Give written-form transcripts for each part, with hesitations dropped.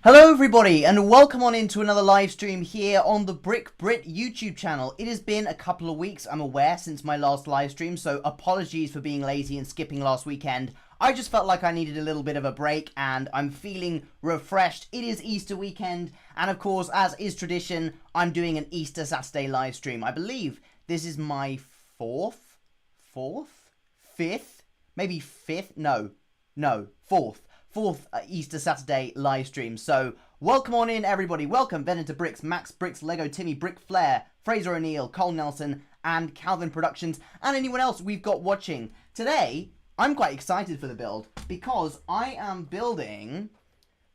Hello everybody and welcome on into another live stream here on the Brit YouTube channel. It has been a couple of weeks, I'm aware, since my last live stream, so apologies for being lazy and skipping last weekend. I just felt like I needed a little bit of a break and I'm feeling refreshed. It is Easter weekend and of course, as is tradition, I'm doing an Easter Saturday live stream. I believe this is my fourth, Easter Saturday live stream. So welcome on in everybody. Welcome Venita Bricks, Max Bricks, Lego Timmy, Brick Flair, Fraser O'Neill, Cole Nelson and Calvin Productions and anyone else we've got watching. Today I'm quite excited for the build because I am building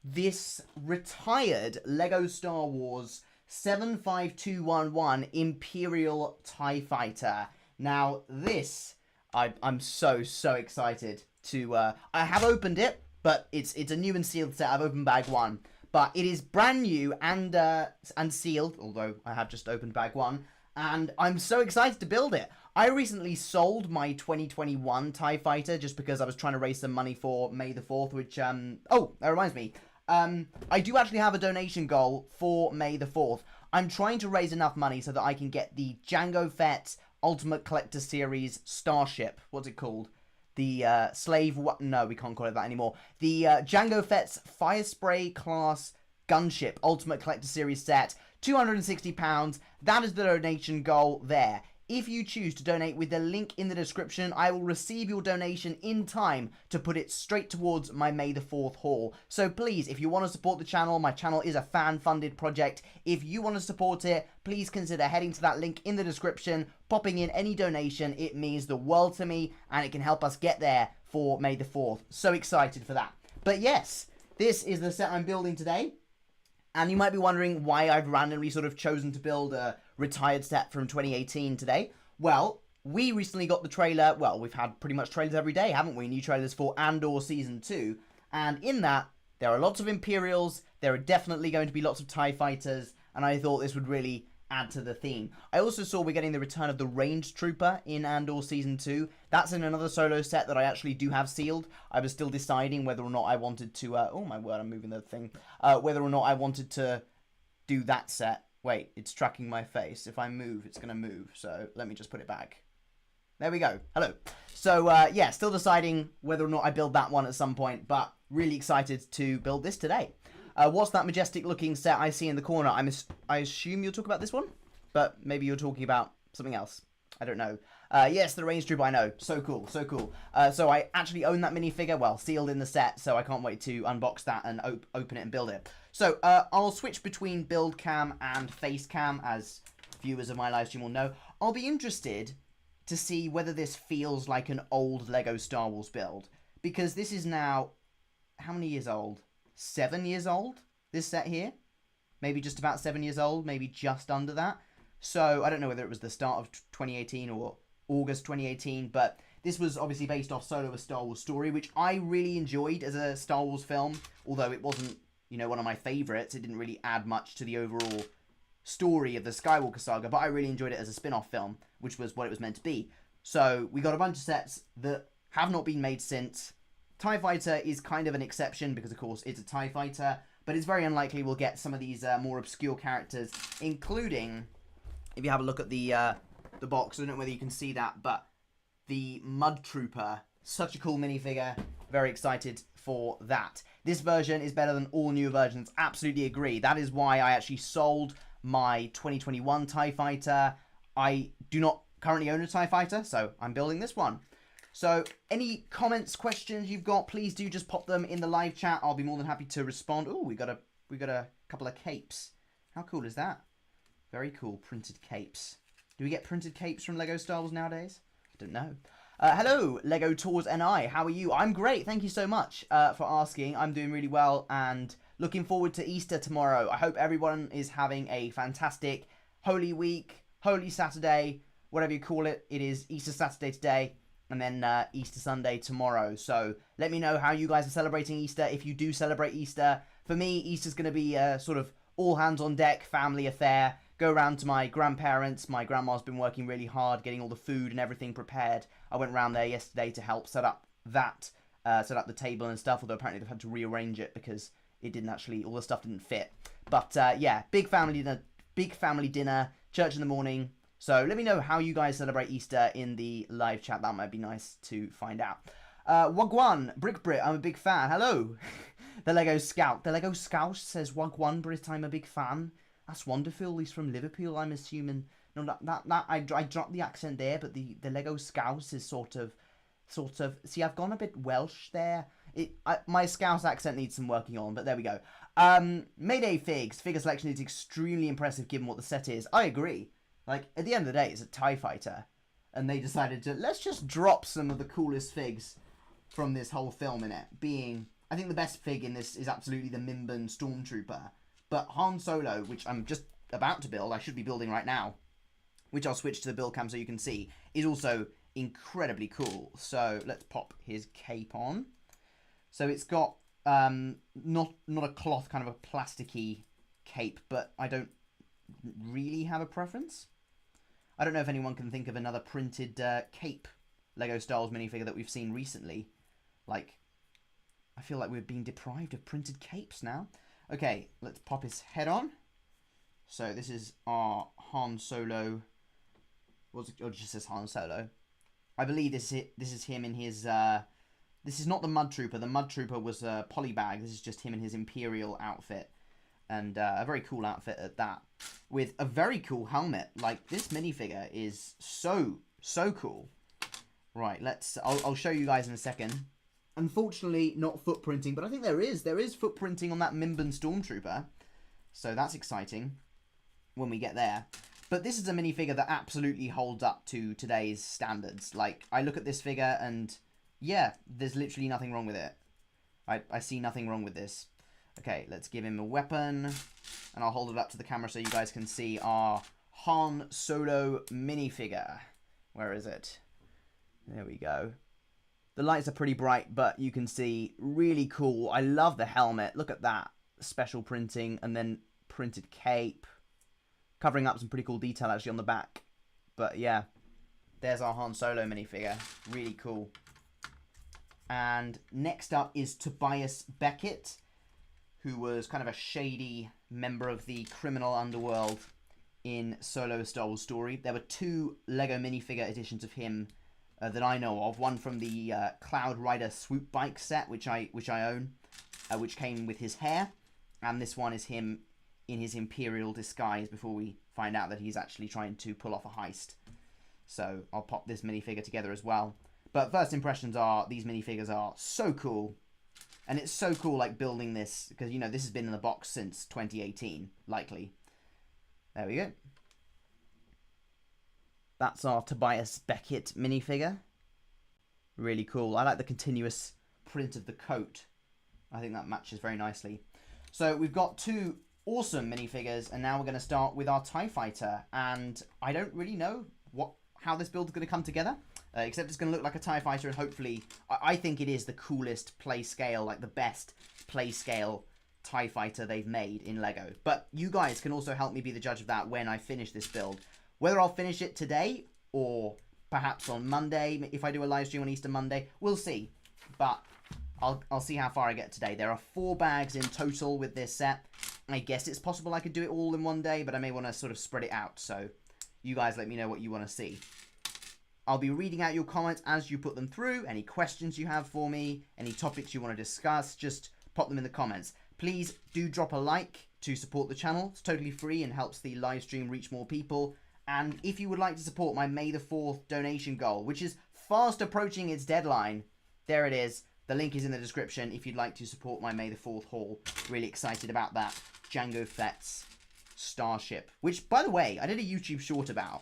this retired Lego Star Wars 75211 Imperial TIE Fighter. Now this I'm so excited to I have opened it, but it's a new and sealed set. I've opened bag one, but it is brand new and sealed, although I have just opened bag one, and I'm so excited to build it. I recently sold my 2021 TIE Fighter just because I was trying to raise some money for May the 4th, which, oh, that reminds me. I do actually have a donation goal for May the 4th. I'm trying to raise enough money so that I can get the Jango Fett Ultimate Collector Series Starship. What's it called? The no, we can't call it that anymore. The Jango Fett's Fire Spray Class Gunship Ultimate Collector Series set, £260. That is the donation goal there. If you choose to donate with the link in the description, I will receive your donation in time to put it straight towards my May the 4th haul. So please, if you want to support the channel, my channel is a fan-funded project. If you want to support it, please consider heading to that link in the description, popping in any donation. It means the world to me, and it can help us get there for May the 4th. So excited for that. But yes, this is the set I'm building today. And you might be wondering why I've randomly sort of chosen to build a retired set from 2018 today. Well, we recently got the trailer. Well, we've had pretty much trailers every day, haven't we? New trailers for Andor Season 2. And in that, there are lots of Imperials. There are definitely going to be lots of TIE Fighters. And I thought this would really add to the theme. I also saw we're getting the return of the Range Trooper in Andor Season 2. That's in another solo set that I actually do have sealed. I was still deciding whether or not I wanted to... oh my word, I'm moving the thing. Whether or not I wanted to do that set. Wait, it's tracking my face. If I move, it's going to move. So let me just put it back. There we go. Hello. So, yeah, still deciding whether or not I build that one at some point, but really excited to build this today. What's that majestic looking set I see in the corner? I assume you're talking about this one, but maybe you're talking about something else. I don't know. Yes, the Range Trooper, I know. So cool, so cool. So I actually own that minifigure, well, sealed in the set, so I can't wait to unbox that and open it and build it. So I'll switch between build cam and face cam, as viewers of my live stream will know. I'll be interested to see whether this feels like an old Lego Star Wars build, because this is now, how many years old? 7 years old, this set here. Maybe just about 7 years old, maybe just under that. So I don't know whether it was the start of 2018 or August 2018, but this was obviously based off Solo: A Star Wars Story, which I really enjoyed as a Star Wars film, although it wasn't, you know, one of my favorites. It didn't really add much to the overall story of the Skywalker saga, but I really enjoyed it as a spin-off film, which was what it was meant to be. So we got a bunch of sets that have not been made since. TIE Fighter is kind of an exception because, of course, it's a TIE Fighter, but it's very unlikely we'll get some of these more obscure characters, including, if you have a look at the box, I don't know whether you can see that, but the Mud Trooper, such a cool minifigure, very excited for that. This version is better than all new versions, absolutely agree. That is why I actually sold my 2021 TIE Fighter. I do not currently own a TIE Fighter, so I'm building this one. So, any comments, questions you've got, please do just pop them in the live chat. I'll be more than happy to respond. Oh, we got a couple of capes. How cool is that? Very cool, printed capes. Do we get printed capes from Lego Star Wars nowadays? I don't know. Hello, Lego Tours and how are you? I'm great, thank you so much for asking. I'm doing really well and looking forward to Easter tomorrow. I hope everyone is having a fantastic Holy Week, Holy Saturday, whatever you call it. It is Easter Saturday today. And then Easter Sunday tomorrow. So let me know how you guys are celebrating Easter, if you do celebrate Easter. For me, Easter's going to be a sort of all hands on deck family affair. Go around to my grandparents. My grandma's been working really hard getting all the food and everything prepared. I went around there yesterday to help set up the table and stuff, although apparently they've had to rearrange it because it didn't actually, all the stuff didn't fit. But yeah, big family dinner, church in the morning. So let me know how you guys celebrate Easter in the live chat. That might be nice to find out. Wagwan, Brit, I'm a big fan. Hello. The Lego Scout. The Lego Scout says, Wagwan, Brit, I'm a big fan. That's wonderful. He's from Liverpool, I'm assuming. No, I dropped the accent there, but the Lego Scout is sort of. See, I've gone a bit Welsh there. My Scouse accent needs some working on, but there we go. Mayday Figs. Figure selection is extremely impressive given what the set is. I agree. Like, at the end of the day, it's a TIE fighter. And they decided to, let's just drop some of the coolest figs from this whole film in it. Being, I think the best fig in this is absolutely the Mimban Stormtrooper. But Han Solo, which I'm just about to build, I should be building right now, which I'll switch to the build cam so you can see, is also incredibly cool. So let's pop his cape on. So it's got not a cloth, kind of a plasticky cape, but I don't really have a preference. I don't know if anyone can think of another printed cape Lego Star Wars minifigure that we've seen recently. Like, I feel like we're being deprived of printed capes now. Okay, let's pop his head on. So this is our Han Solo. Or it just says Han Solo. I believe this is him in his. This is not the Mud Trooper. The Mud Trooper was a polybag. This is just him in his Imperial outfit, and a very cool outfit at that, with a very cool helmet. Like, this minifigure is so cool. Right, I'll show you guys in a second. Unfortunately, not footprinting, but I think there is footprinting on that Mimban Stormtrooper, so that's exciting when we get there. But this is a minifigure that absolutely holds up to today's standards. Like, I look at this figure and, yeah, there's literally nothing wrong with it. I see nothing wrong with this. Okay, let's give him a weapon, and I'll hold it up to the camera so you guys can see our Han Solo minifigure. Where is it? There we go. The lights are pretty bright, but you can see, really cool. I love the helmet. Look at that. Special printing, and then printed cape. Covering up some pretty cool detail, actually, on the back. But, yeah. There's our Han Solo minifigure. Really cool. And next up is Tobias Beckett, who was kind of a shady member of the criminal underworld in Solo: A Star Wars Story. There were 2 Lego minifigure editions of him that I know of. One from the Cloud Rider Swoop Bike set, which I own, which came with his hair. And this one is him in his Imperial disguise before we find out that he's actually trying to pull off a heist. So I'll pop this minifigure together as well. But first impressions are, these minifigures are so cool. And it's so cool, like, building this, because, you know, this has been in the box since 2018, likely. There we go. That's our Tobias Beckett minifigure. Really cool. I like the continuous print of the coat. I think that matches very nicely. So we've got 2 awesome minifigures, and now we're going to start with our TIE Fighter. And I don't really know how this build is going to come together. Except it's going to look like a TIE Fighter, and hopefully, I think it is the coolest play scale, like the best play scale TIE Fighter they've made in Lego. But you guys can also help me be the judge of that when I finish this build. Whether I'll finish it today, or perhaps on Monday, if I do a live stream on Easter Monday, we'll see. But I'll see how far I get today. There are 4 bags in total with this set. I guess it's possible I could do it all in one day, but I may want to sort of spread it out. So you guys let me know what you want to see. I'll be reading out your comments as you put them through. Any questions you have for me, any topics you want to discuss, just pop them in the comments. Please do drop a like to support the channel. It's totally free and helps the live stream reach more people. And if you would like to support my May the 4th donation goal, which is fast approaching its deadline, there it is. The link is in the description if you'd like to support my May the 4th haul. Really excited about that. Jango Fett's Starship, which, by the way, I did a YouTube short about.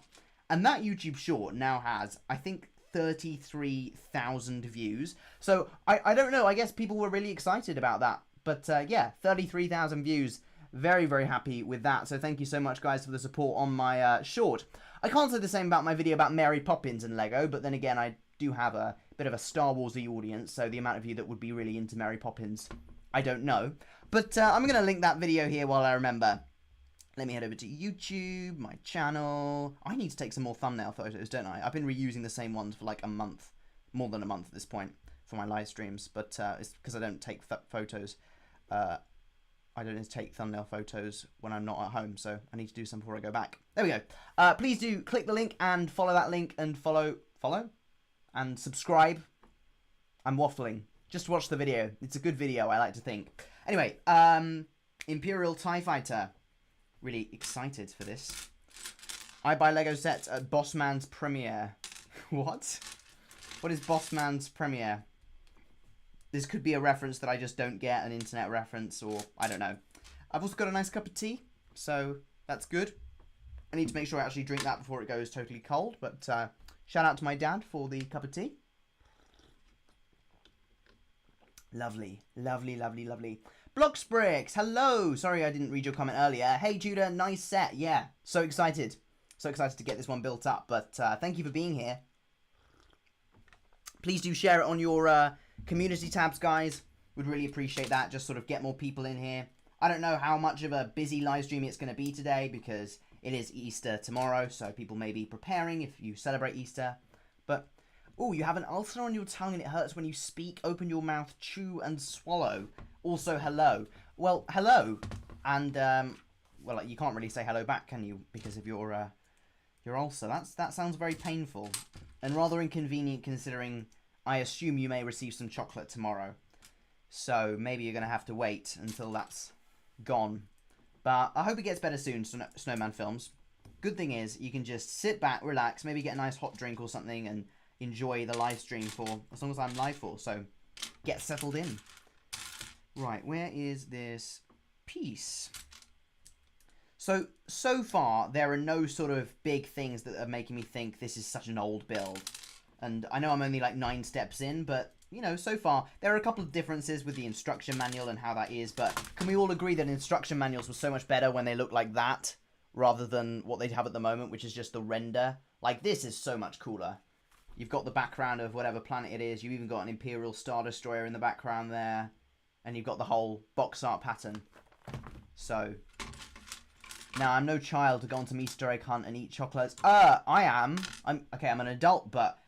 And that YouTube short now has, I think, 33,000 views. So, I don't know. I guess people were really excited about that. But, yeah, 33,000 views. Very, very happy with that. So, thank you so much, guys, for the support on my short. I can't say the same about my video about Mary Poppins and Lego. But then again, I do have a bit of a Star Wars-y audience. So, the amount of you that would be really into Mary Poppins, I don't know. But I'm going to link that video here while I remember. Let me head over to YouTube, my channel. I need to take some more thumbnail photos, don't I? I've been reusing the same ones for like a month. More than a month at this point for my live streams. But it's because I don't take photos I don't need to take thumbnail photos when I'm not at home, so I need to do some before I go back. There we go. Please do click the link and follow that link and follow and subscribe. I'm waffling. Just watch the video. It's a good video, I like to think. Anyway, Imperial TIE Fighter. Really excited for this. I buy Lego sets at Bossman's premiere. What? What is Bossman's premiere? This could be a reference that I just don't get, an internet reference, or I don't know. I've also got a nice cup of tea, so that's good. I need to make sure I actually drink that before it goes totally cold, but shout out to my dad for the cup of tea. Lovely, lovely, lovely, lovely. Blocks Bricks, hello! Sorry I didn't read your comment earlier. Hey Judah, nice set. Yeah, so excited. So excited to get this one built up, but thank you for being here. Please do share it on your community tabs, guys. Would really appreciate that. Just sort of get more people in here. I don't know how much of a busy live stream it's going to be today because it is Easter tomorrow, so people may be preparing if you celebrate Easter. But, oh, you have an ulcer on your tongue and it hurts when you speak. Open your mouth, chew and swallow. Also, hello. Well, hello. And, well, you can't really say hello back, can you? Because of your ulcer. That sounds very painful and rather inconvenient considering I assume you may receive some chocolate tomorrow. So maybe you're going to have to wait until that's gone. But I hope it gets better soon, Snowman Films. Good thing is you can just sit back, relax, maybe get a nice hot drink or something and enjoy the live stream for as long as I'm live for. So get settled in. Right, where is this piece? So far, there are no sort of big things that are making me think this is such an old build. And I know I'm only like 9 steps in, but, you know, so far, there are a couple of differences with the instruction manual and how that is, but can we all agree that instruction manuals were so much better when they looked like that, rather than what they have at the moment, which is just the render? Like, this is so much cooler. You've got the background of whatever planet it is, you've even got an Imperial Star Destroyer in the background there, and you've got the whole box art pattern. So... now, I'm no child to go on some Easter egg hunt and eat chocolates. I am. I'm an adult, but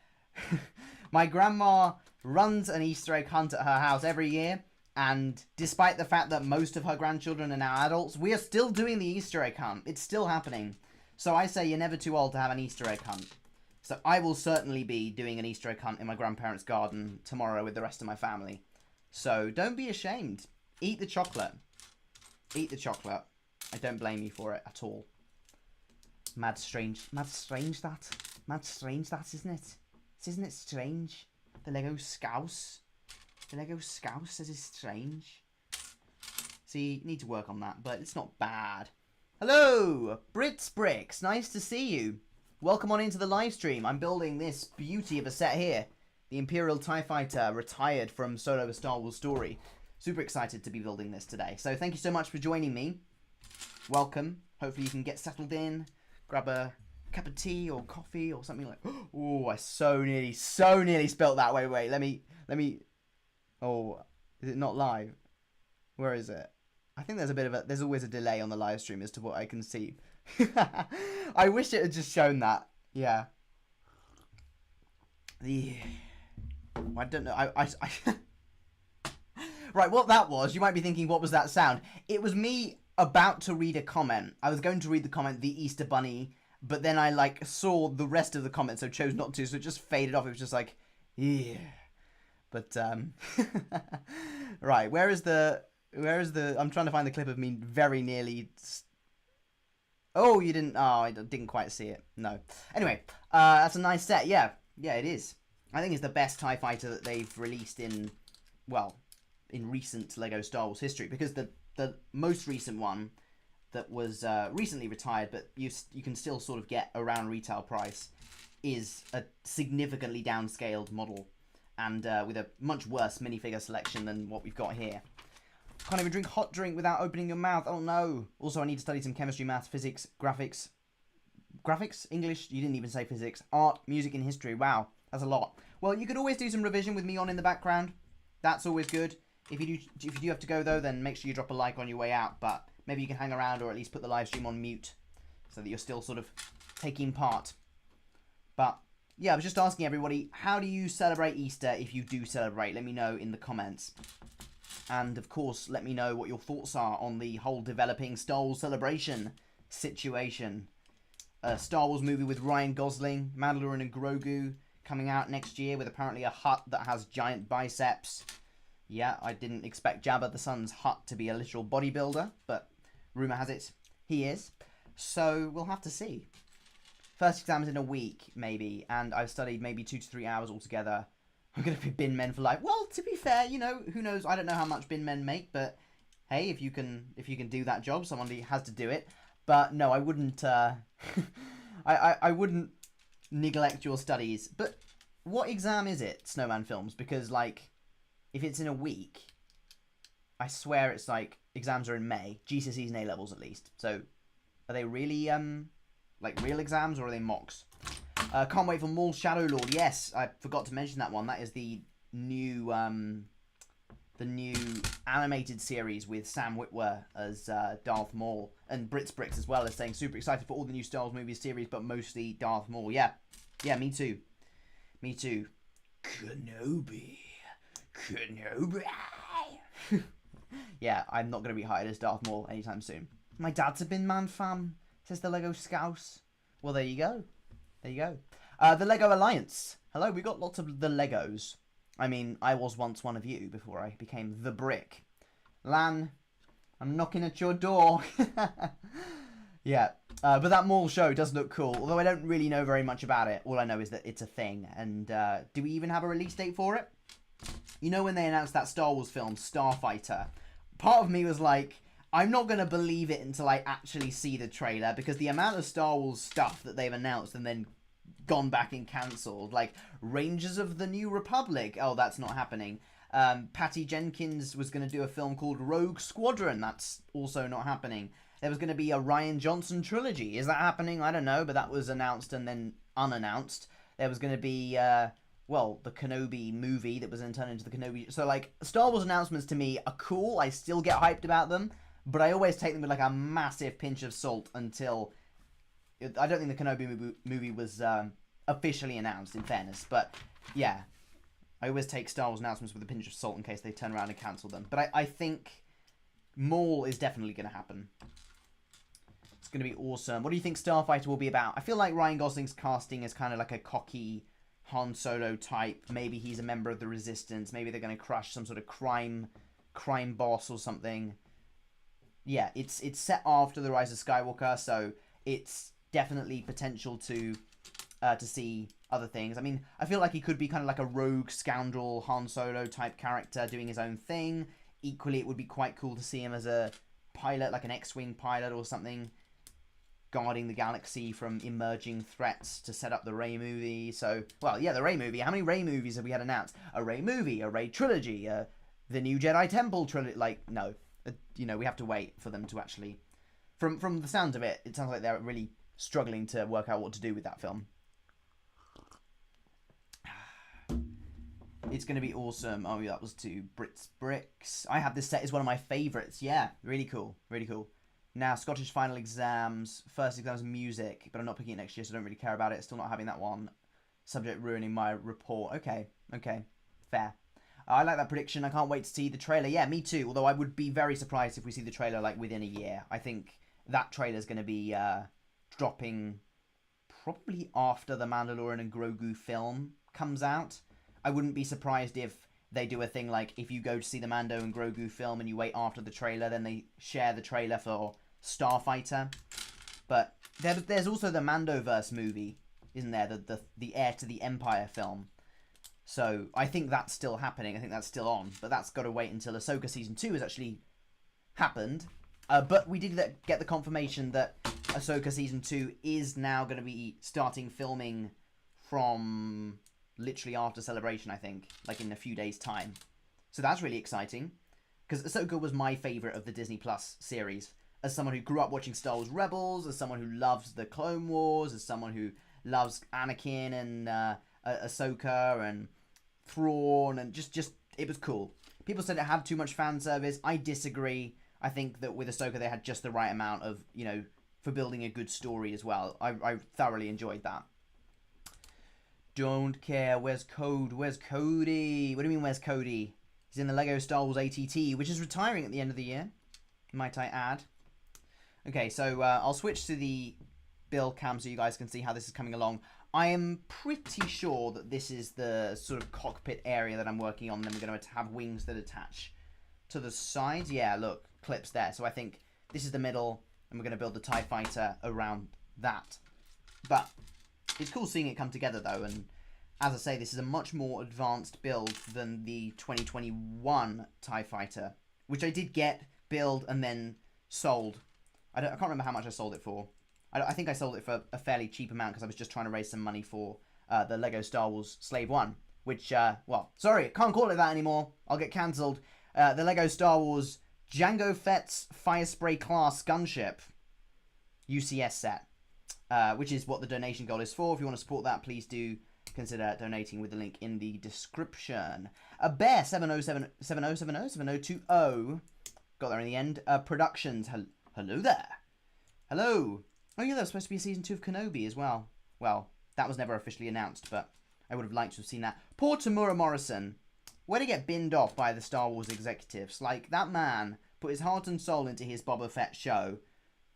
my grandma runs an Easter egg hunt at her house every year. And despite the fact that most of her grandchildren are now adults, we are still doing the Easter egg hunt. It's still happening. So I say you're never too old to have an Easter egg hunt. So I will certainly be doing an Easter egg hunt in my grandparents' garden tomorrow with the rest of my family. So don't be ashamed. Eat the chocolate. Eat the chocolate. I don't blame you for it at all. Mad strange that, isn't it? Isn't it strange? The Lego Scouse. The Lego Scouse is strange. See, need to work on that, but it's not bad. Hello, Brit Bricks. Nice to see you. Welcome on into the live stream. I'm building this beauty of a set here. The Imperial TIE Fighter retired from Solo: A Star Wars Story. Super excited to be building this today. So thank you so much for joining me. Welcome. Hopefully you can get settled in, grab a cup of tea or coffee or something like... oh, I so nearly spelt that. Wait, let me... oh, is it not live? Where is it? I think there's always a delay on the live stream as to what I can see. I wish it had just shown that. Yeah. I don't know. I Right, what that was, you might be thinking, what was that sound? It was me about to read a comment. I was going to read the comment, the Easter Bunny, but then I like saw the rest of the comment, so chose not to, so it just faded off. It was just like, yeah. But right, where is the I'm trying to find the clip of me very nearly. Oh, you didn't. Oh, I didn't quite see it. No. Anyway, that's a nice set. Yeah, it is. I think it's the best TIE Fighter that they've released in, well, in recent Lego Star Wars history, because the most recent one that was recently retired, but you can still sort of get around retail price, is a significantly downscaled model, and with a much worse minifigure selection than what we've got here. Can't even drink hot drink without opening your mouth. Oh no. Also, I need to study some chemistry, maths, physics, graphics, English. You didn't even say physics. Art, music, and history. Wow, that's a lot. Well, you could always do some revision with me on in the background. That's always good. If you do have to go, though, then make sure you drop a like on your way out. But maybe you can hang around or at least put the live stream on mute so that you're still sort of taking part. But, yeah, I was just asking everybody, how do you celebrate Easter if you do celebrate? Let me know in the comments. And of course, let me know what your thoughts are on the whole developing Star Wars Celebration situation. A Star Wars movie with Ryan Gosling, Mandalorian and Grogu coming out next year with apparently a hut that has giant biceps. Yeah, I didn't expect Jabba the Hutt's hut to be a literal bodybuilder, but rumour has it he is. So we'll have to see. First exam's in a week, maybe, and I've studied maybe 2 to 3 hours altogether. I'm going to be bin men for life. Well, to be fair, you know, who knows? I don't know how much bin men make, but hey, if you can do that job, someone has to do it. But no, I wouldn't. I wouldn't neglect your studies. But what exam is it, Snowman Films? Because like, if it's in a week, I swear it's like exams are in May. GCSEs and A levels at least. So, are they really like real exams or are they mocks? Can't wait for Maul Shadow Lord. Yes, I forgot to mention that one. That is the new animated series with Sam Witwer as Darth Maul, and Brit's Bricks as well as saying super excited for all the new Star Wars movies series, but mostly Darth Maul. Yeah, me too. Kenobi. Yeah, I'm not going to be hired as Darth Maul anytime soon. My dad's a bin man fam, says the Lego Scouse. Well, there you go. The Lego Alliance. Hello, we got lots of the Legos. I mean, I was once one of you before I became the Brick. Lan, I'm knocking at your door. Yeah, but that Maul show does look cool, although I don't really know very much about it. All I know is that it's a thing, and do we even have a release date for it? You know when they announced that Star Wars film, Starfighter, part of me was like, I'm not going to believe it until I actually see the trailer, because the amount of Star Wars stuff that they've announced and then gone back and cancelled, like Rangers of the New Republic, oh, that's not happening. Patty Jenkins was going to do a film called Rogue Squadron, that's also not happening. There was going to be a Rian Johnson trilogy, is that happening? I don't know, but that was announced and then unannounced. There was going to be, well, the Kenobi movie that was then turned into the Kenobi. So, like, Star Wars announcements to me are cool, I still get hyped about them, but I always take them with, like, a massive pinch of salt until... I don't think the Kenobi movie was officially announced, in fairness. But, yeah. I always take Star Wars announcements with a pinch of salt in case they turn around and cancel them. But I think Maul is definitely going to happen. It's going to be awesome. What do you think Starfighter will be about? I feel like Ryan Gosling's casting is kind of like a cocky Han Solo type. Maybe he's a member of the Resistance. Maybe they're going to crush some sort of crime boss or something. Yeah, it's set after The Rise of Skywalker, so it's definitely potential to see other things. I mean, I feel like he could be kind of like a rogue scoundrel Han Solo type character doing his own thing. Equally, it would be quite cool to see him as a pilot, like an X-Wing pilot or something, guarding the galaxy from emerging threats to set up the Rey movie. So, well, yeah, the Rey movie. How many Rey movies have we had announced? A Rey movie, a Rey trilogy, the new Jedi Temple trilogy. Like, no. You know, we have to wait for them to actually... From the sound of it, it sounds like they're really struggling to work out what to do with that film. It's going to be awesome. Oh, that was to Brit's Bricks. I have this set as one of my favourites. Yeah, really cool. Now, Scottish final exams. First exams music, but I'm not picking it next year, so I don't really care about it. Still not having that one. Subject ruining my report. Okay. Fair. I like that prediction. I can't wait to see the trailer. Yeah, me too. Although I would be very surprised if we see the trailer like within a year. I think that trailer is going to be dropping probably after the Mandalorian and Grogu film comes out. I wouldn't be surprised if they do a thing like if you go to see the Mando and Grogu film and you wait after the trailer, then they share the trailer for Starfighter. But there's also the Mandoverse movie, isn't there? The Heir to the Empire film. So I think that's still happening. I think that's still on. But that's got to wait until Ahsoka Season 2 has actually happened. But we did get the confirmation that Ahsoka Season 2 is now going to be starting filming from literally after Celebration, I think. Like in a few days' time. So that's really exciting. Because Ahsoka was my favourite of the Disney Plus series. As someone who grew up watching Star Wars Rebels, as someone who loves the Clone Wars, as someone who loves Anakin and Ahsoka and Thrawn, and just it was cool. People said it had too much fan service. I disagree. I think that with Ahsoka they had just the right amount of, you know, for building a good story as well. I thoroughly enjoyed that. Don't care. Where's Code? Where's Cody? What do you mean, where's Cody? He's in the Lego Star Wars ATT, which is retiring at the end of the year, might I add. Okay, so I'll switch to the build cam so you guys can see how this is coming along. I am pretty sure that this is the sort of cockpit area that I'm working on. Then we're going to have wings that attach to the sides. Yeah, look, clips there. So I think this is the middle, and we're going to build the TIE Fighter around that. But it's cool seeing it come together, though. And as I say, this is a much more advanced build than the 2021 TIE Fighter, which I did get, build, and then sold. I can't remember how much I sold it for. I think I sold it for a fairly cheap amount because I was just trying to raise some money for the Lego Star Wars Slave 1, which, well, sorry, can't call it that anymore. I'll get cancelled. The Lego Star Wars Jango Fett's Fire Spray Class Gunship UCS set, which is what the donation goal is for. If you want to support that, please do consider donating with the link in the description. Bear 7020, got there in the end. Productions, hello there. Hello. Oh yeah, there was supposed to be a season 2 of Kenobi as well. Well, that was never officially announced, but I would have liked to have seen that. Poor Tamura Morrison. Way to get binned off by the Star Wars executives. Like, that man put his heart and soul into his Boba Fett show,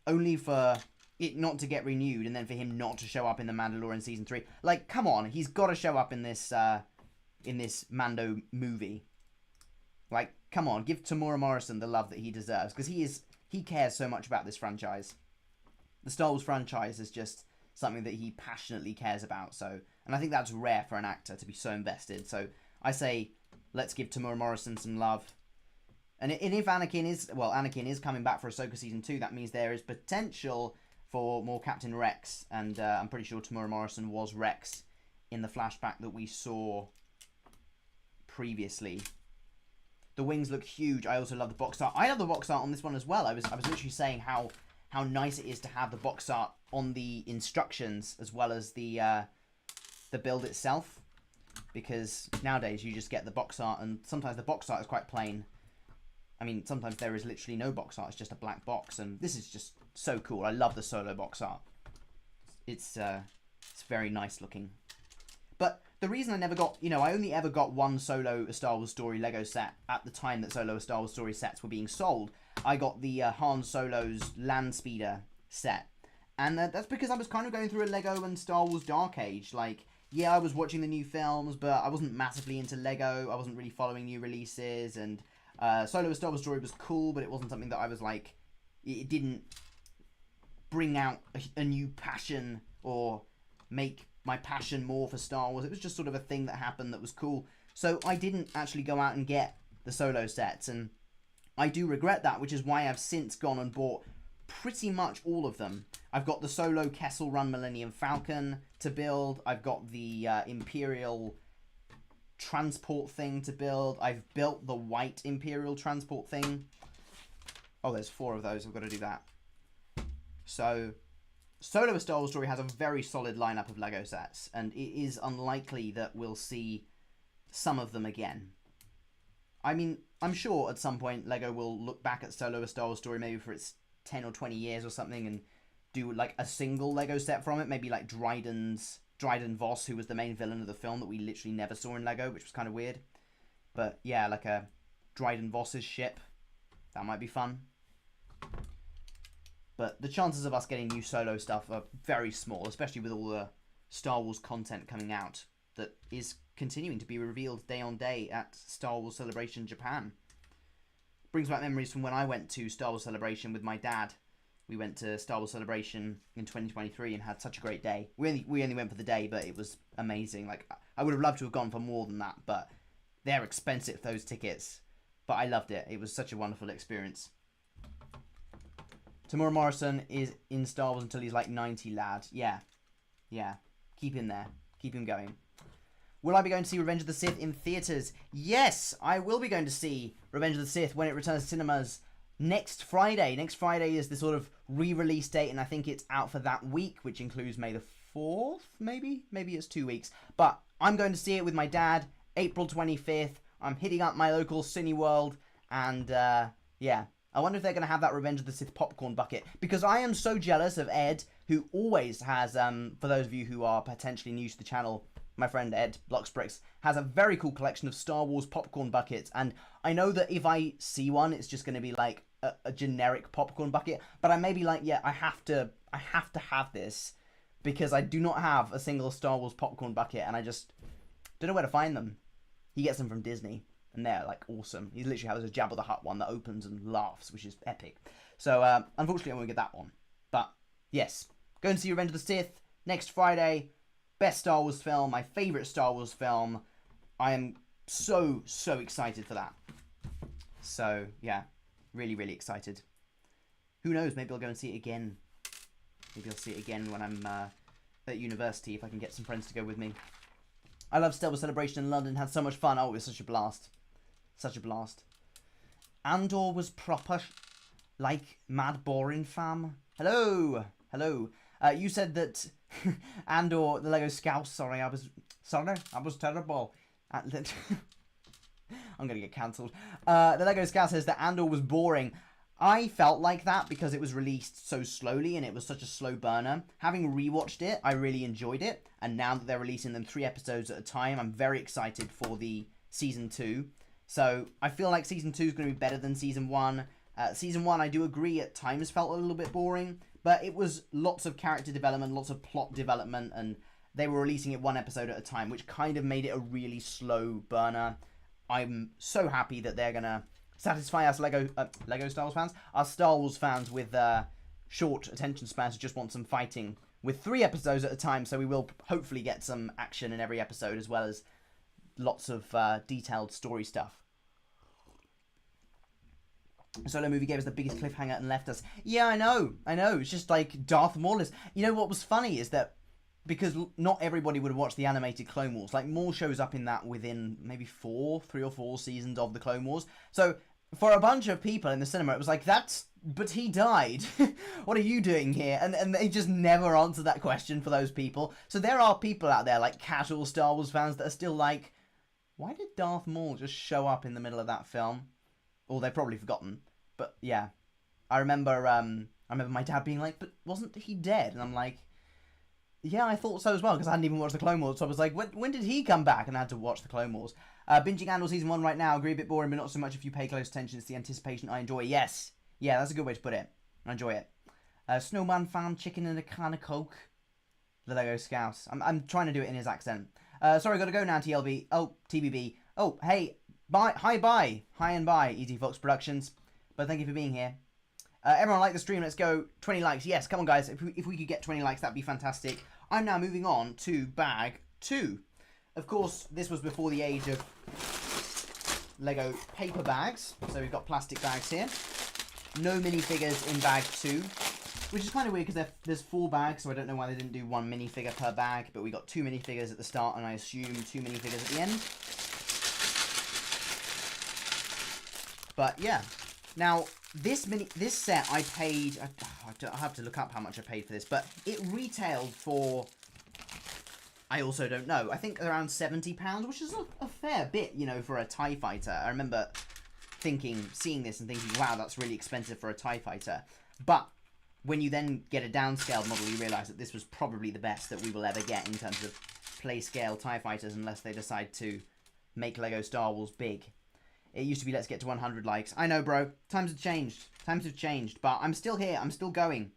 only for it not to get renewed, and then for him not to show up in The Mandalorian Season 3. Like, come on, he's got to show up in this Mando movie. Like, come on, give Tamura Morrison the love that he deserves, because he cares so much about this franchise. The Star Wars franchise is just something that he passionately cares about. So, and I think that's rare for an actor to be so invested. So I say, let's give Tamura Morrison some love. And if Anakin is coming back for Ahsoka Season 2, that means there is potential for more Captain Rex. And I'm pretty sure Tamura Morrison was Rex in the flashback that we saw previously. The wings look huge. I also love the box art. I love the box art on this one as well. I was literally saying how nice it is to have the box art on the instructions as well as the build itself, because nowadays you just get the box art, and sometimes the box art is quite plain. I mean, sometimes there is literally no box art, it's just a black box, and this is just so cool. I love the Solo box art. It's very nice looking. But the reason I never got, I only ever got one Solo A Star Wars Story Lego set at the time that Solo A Star Wars Story sets were being sold. I got the Han Solo's Land Speeder set. And that's because I was kind of going through a Lego and Star Wars dark age. Like, yeah, I was watching the new films, but I wasn't massively into Lego. I wasn't really following new releases. And Solo A Star Wars Story was cool, but it wasn't something that I was like, it didn't bring out a new passion or make my passion more for Star Wars. It was just sort of a thing that happened that was cool. So I didn't actually go out and get the Solo sets, and I do regret that, which is why I've since gone and bought pretty much all of them. I've got the Solo Kessel Run Millennium Falcon to build. I've got the Imperial transport thing to build. I've built the white Imperial transport thing. Oh, there's 4 of those. I've got to do that. So Solo A Star Wars Story has a very solid lineup of Lego sets, and it is unlikely that we'll see some of them again. I mean, I'm sure at some point Lego will look back at Solo A Star Wars Story maybe for its 10 or 20 years or something and do like a single Lego set from it, maybe like Dryden Voss, who was the main villain of the film that we literally never saw in Lego, which was kind of weird. But yeah, like a Dryden Voss's ship. That might be fun. But the chances of us getting new Solo stuff are very small, especially with all the Star Wars content coming out that is continuing to be revealed day on day at Star Wars Celebration Japan. Brings back memories from when I went to Star Wars Celebration with my dad. We went to Star Wars Celebration in 2023 and had such a great day. We only went for the day, but it was amazing. Like, I would have loved to have gone for more than that, but they're expensive, those tickets. But I loved it. It was such a wonderful experience. Tamura Morrison is in Star Wars until he's like 90, lad. Yeah. Keep him there. Keep him going. Will I be going to see Revenge of the Sith in theatres? Yes, I will be going to see Revenge of the Sith when it returns to cinemas next Friday. Next Friday is the sort of re-release date, and I think it's out for that week, which includes May the 4th, maybe? Maybe it's 2 weeks. But I'm going to see it with my dad, April 25th. I'm hitting up my local Cineworld, and yeah. I wonder if they're going to have that Revenge of the Sith popcorn bucket, because I am so jealous of Ed, who always has, for those of you who are potentially new to the channel, my friend Ed, Blocksbricks, has a very cool collection of Star Wars popcorn buckets. And I know that if I see one, it's just going to be like a generic popcorn bucket. But I may be like, yeah, I have to have this because I do not have a single Star Wars popcorn bucket, and I just don't know where to find them. He gets them from Disney, and they're like awesome. He literally has a Jabba the Hutt one that opens and laughs, which is epic. So unfortunately, I won't get that one. But yes, go and see Revenge of the Sith next Friday. Best Star Wars film, my favourite Star Wars film. I am so excited for that. So yeah, really excited. Who knows? Maybe I'll go and see it again. Maybe I'll see it again when I'm at university, if I can get some friends to go with me. I love Star Wars Celebration in London. Had so much fun. Oh, it was such a blast. Such a blast. Andor was proper, like, mad boring, fam. Hello. You said that Andor, the Lego Scouse, sorry, I was terrible. I'm going to get cancelled. The Lego Scouse says that Andor was boring. I felt like that because it was released so slowly and it was such a slow burner. Having rewatched it, I really enjoyed it. And now that they're releasing them 3 episodes at a time, I'm very excited for the Season 2. So I feel like Season 2 is going to be better than Season 1. Season 1, I do agree, at times felt a little bit boring. But it was lots of character development, lots of plot development, and they were releasing it 1 episode at a time, which kind of made it a really slow burner. I'm so happy that they're going to satisfy us Lego Star Wars fans, us Star Wars fans with short attention spans who just want some fighting, with 3 episodes at a time, so we will hopefully get some action in every episode, as well as lots of detailed story stuff. Solo movie gave us the biggest cliffhanger and left us. Yeah, I know. It's just like Darth Maul is... You know what was funny is that because not everybody would have watched the animated Clone Wars. Like, Maul shows up in that within maybe 3 or 4 seasons of the Clone Wars. So for a bunch of people in the cinema, it was like, but he died. What are you doing here? And they just never answered that question for those people. So there are people out there, like casual Star Wars fans, that are still like, why did Darth Maul just show up in the middle of that film? Or they've probably forgotten. But yeah, I remember my dad being like, but wasn't he dead? And I'm like, yeah, I thought so as well, because I hadn't even watched the Clone Wars. So I was like, when did he come back? And I had to watch the Clone Wars. Binging Andor Season 1 right now. Agree, a bit boring, but not so much if you pay close attention. It's the anticipation I enjoy. Yes. Yeah, that's a good way to put it. I enjoy it. Snowman fan, chicken and a can of Coke. The Lego Scouse. I'm trying to do it in his accent. Sorry, gotta go now, TLB. Oh, TBB. Oh, hey. Bye. Hi and bye, ET Fox Productions. But thank you for being here. Everyone like the stream. Let's go. 20 likes. Yes, come on, guys. If we could get 20 likes, that'd be fantastic. I'm now moving on to bag 2. Of course, this was before the age of Lego paper bags. So we've got plastic bags here. No minifigures in bag 2. Which is kind of weird because there's 4 bags, so I don't know why they didn't do 1 minifigure per bag. But we got 2 minifigures at the start, and I assume 2 minifigures at the end. But yeah. Now, this set I paid... I have to look up how much I paid for this, but it retailed for... I also don't know. I think around £70, which is a fair bit, you know, for a TIE fighter. I remember seeing this and thinking, wow, that's really expensive for a TIE fighter. But when you then get a downscaled model, you realise that this was probably the best that we will ever get in terms of play scale TIE fighters, unless they decide to make Lego Star Wars big. It used to be, let's get to 100 likes. I know, bro. Times have changed. But I'm still here. I'm still going.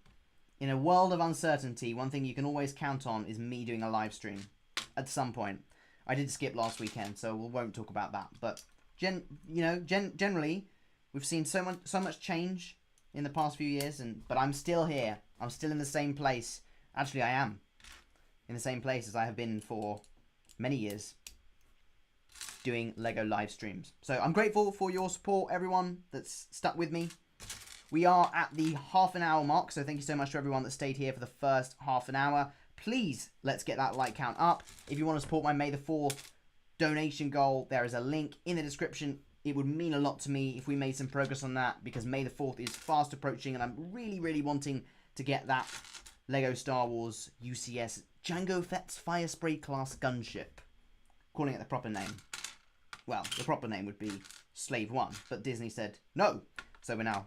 In a world of uncertainty, one thing you can always count on is me doing a live stream. At some point. I did skip last weekend, so we won't talk about that. But, generally, we've seen so much change in the past few years. But I'm still here. I'm still in the same place. Actually, I am. In the same place as I have been for many years. Doing Lego live streams. So I'm grateful for your support, everyone that's stuck with me. We are at the half an hour mark, so thank you so much to everyone that stayed here for the first half an hour. Please, let's get that like count up. If you want to support my May the 4th donation goal, there is a link in the description. It would mean a lot to me if we made some progress on that, because May the 4th is fast approaching, and I'm really wanting to get that Lego Star Wars UCS Jango Fett's Fire Spray class gunship. Calling it the proper name. Well, the proper name would be Slave 1, but Disney said no. So we're now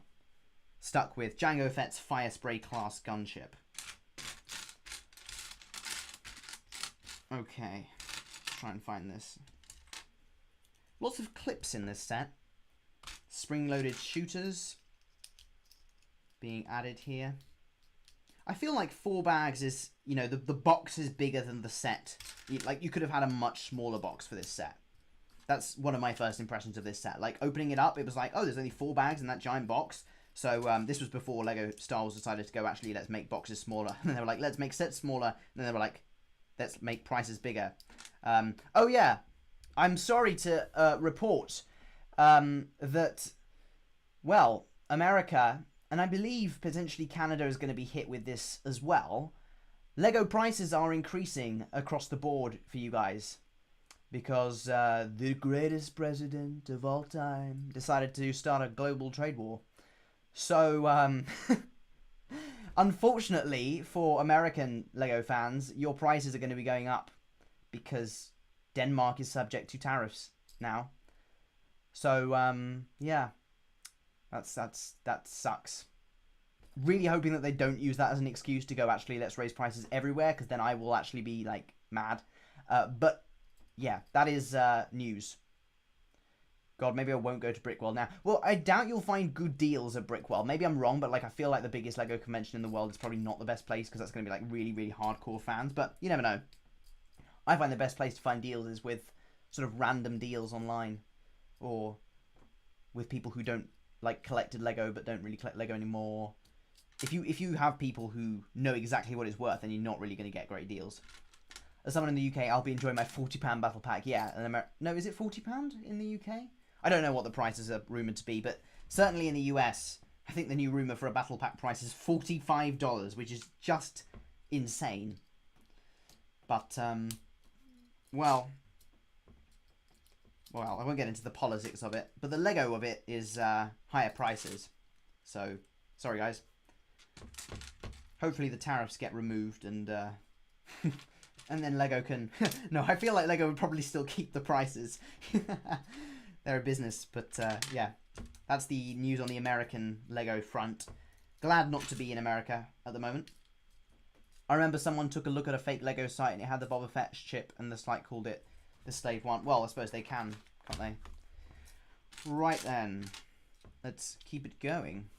stuck with Jango Fett's Fire Spray class gunship. Okay. try and find this. Lots of clips in this set. Spring-loaded shooters being added here. I feel like 4 bags is, you know, the box is bigger than the set. Like, you could have had a much smaller box for this set. That's one of my first impressions of this set. Like, opening it up, it was like, oh, there's only 4 bags in that giant box. So, this was before LEGO Star Wars decided to go, actually, let's make boxes smaller. And they were like, let's make sets smaller. And then they were like, let's make prices bigger. Oh, yeah. I'm sorry to report that, well, America, and I believe potentially Canada is going to be hit with this as well. LEGO prices are increasing across the board for you guys. Because the greatest president of all time decided to start a global trade war. So, unfortunately for American LEGO fans, your prices are going to be going up. Because Denmark is subject to tariffs now. So, yeah. That sucks. Really hoping that they don't use that as an excuse to go, actually, let's raise prices everywhere, because then I will actually be, like, mad. But, yeah, that is news. God, maybe I won't go to Brickwell now. Well, I doubt you'll find good deals at Brickwell. Maybe I'm wrong, but, like, I feel like the biggest LEGO convention in the world is probably not the best place, because that's going to be, like, really, really hardcore fans. But you never know. I find the best place to find deals is with sort of random deals online. Or with people who don't, like, collected LEGO but don't really collect LEGO anymore. If you have people who know exactly what it's worth, then you're not really going to get great deals. As someone in the UK, I'll be enjoying my £40 battle pack. Yeah, no, is it £40 in the UK? I don't know what the prices are rumoured to be, but certainly in the US, I think the new rumour for a battle pack price is $45, which is just insane. But, well, I won't get into the politics of it, but the LEGO of it is higher prices. So, sorry guys. Hopefully the tariffs get removed and and then LEGO can... No, I feel like LEGO would probably still keep the prices. They're a business, but yeah. That's the news on the American LEGO front. Glad not to be in America at the moment. I remember someone took a look at a fake LEGO site and it had the Boba Fett chip and the site called it the Slave One. Well, I suppose they can, can't they? Right then. Let's keep it going.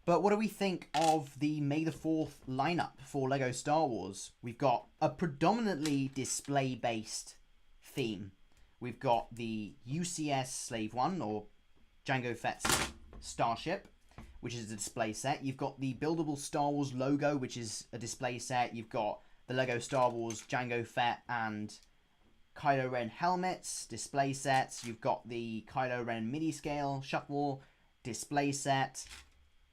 But what do we think of the May the 4th lineup for LEGO Star Wars? We've got a predominantly display-based theme. We've got the UCS Slave One, or Jango Fett's Starship, which is a display set. You've got the buildable Star Wars logo, which is a display set. You've got the LEGO Star Wars Jango Fett and Kylo Ren helmets, display sets. You've got the Kylo Ren mini-scale shuttle display set.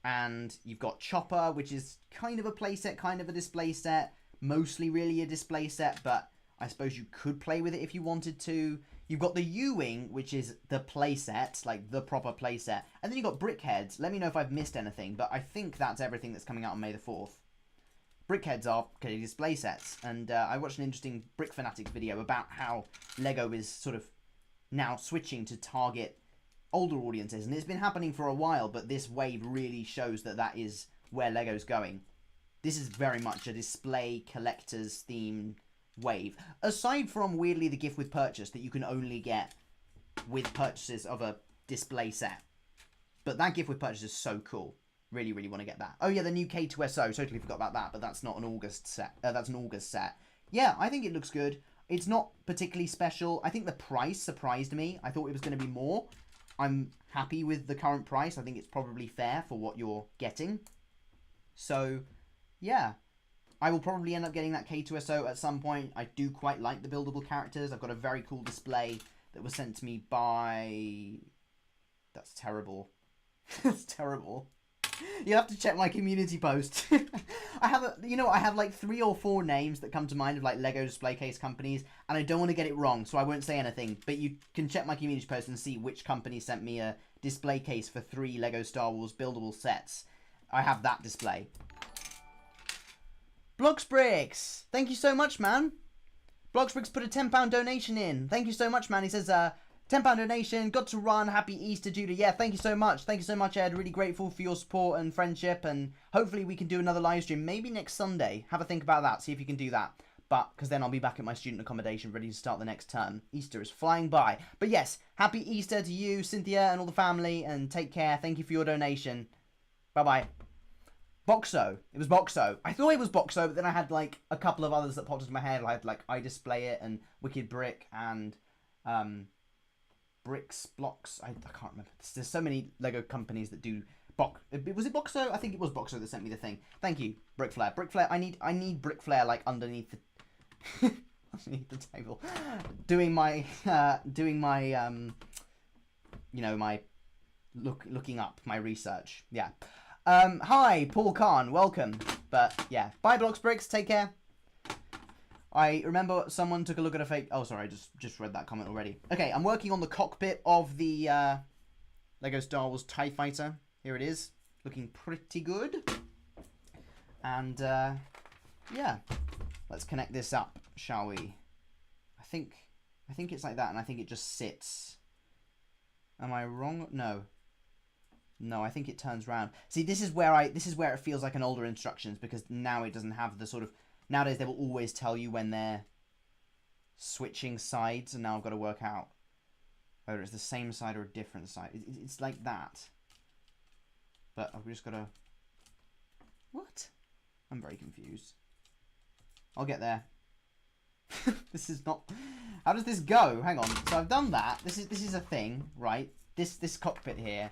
And you've got Chopper, which is kind of a playset, kind of a display set. Mostly really a display set, but I suppose you could play with it if you wanted to. You've got the U-Wing, which is the playset, like the proper playset. And then you've got Brickheads. Let me know if I've missed anything, but I think that's everything that's coming out on May the 4th. Brickheads are display sets, and I watched an interesting Brick Fanatics video about how LEGO is sort of now switching to target older audiences, and it's been happening for a while, but this wave really shows that that is where LEGO's going. This is very much a display collector's theme wave, aside from weirdly the gift with purchase that you can only get with purchases of a display set. But that gift with purchase is so cool. Really, really want to get that. Oh yeah, the new K2SO, totally forgot about that, but that's not an August set. That's an August set. Yeah, I think it looks good. It's not particularly special. I think the price surprised me. I thought it was going to be more. I'm happy with the current price. I think it's probably fair for what you're getting. So, yeah. I will probably end up getting that K2SO at some point. I do quite like the buildable characters. I've got a very cool display that was sent to me by... That's terrible. That's terrible. You have to check my community post. I have like 3 or 4 names that come to mind of like LEGO display case companies, and I don't want to get it wrong, so I won't say anything. But you can check my community post and see which company sent me a display case for 3 LEGO Star Wars buildable sets. I have that display. Bloxbricks! Thank you so much, man. Bloxbricks put a £10 donation in. Thank you so much, man. He says, £10 donation, got to run, happy Easter, Judah. Yeah, thank you so much. Thank you so much, Ed. Really grateful for your support and friendship, and hopefully we can do another live stream, maybe next Sunday. Have a think about that, see if you can do that. but because then I'll be back at my student accommodation ready to start the next term. Easter is flying by. But yes, happy Easter to you, Cynthia, and all the family, and take care. Thank you for your donation. Bye-bye. Boxo. It was Boxo. I thought it was Boxo, but then I had like a couple of others that popped into my head. I had like I Display It and Wicked Brick and Bricks Blocks. I can't remember. There's so many Lego companies that do was it Boxo? I think it was Boxo that sent me the thing. Thank you, Brick Flare. Brick Flare. I need Brick Flare like underneath the underneath the table, doing my you know, my looking up my research. Yeah. Hi, Paul Khan, welcome. But yeah, bye Blocks Bricks, take care. I remember someone took a look at a fake. Oh, sorry, I just read that comment already. Okay, I'm working on the cockpit of the Lego Star Wars TIE Fighter. Here it is, looking pretty good. And yeah, let's connect this up, shall we? I think it's like that, and I think it just sits. Am I wrong? No. No, I think it turns round. See, this is where it feels like an older instructions, because now it doesn't have the sort of... Nowadays, they will always tell you when they're switching sides, and now I've got to work out whether it's the same side or a different side. It's like that. But I've just got to... What? I'm very confused. I'll get there. This is not... How does this go? Hang on. So I've done that. This is a thing, right? This cockpit here.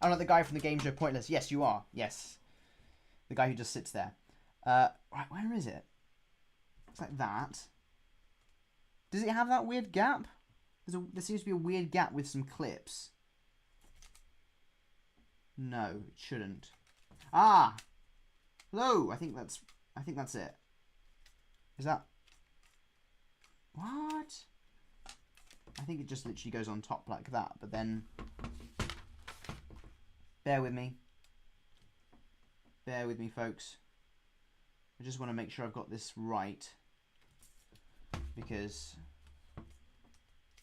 I'm not the guy from the game show Pointless. Yes, you are. Yes. The guy who just sits there. Right, where is it? It's like that. Does it have that weird gap? There seems to be a weird gap with some clips. No, it shouldn't. Ah! Hello! I think that's it. Is that... What? I think it just literally goes on top like that, but then... Bear with me. Bear with me, folks. I just want to make sure I've got this right, because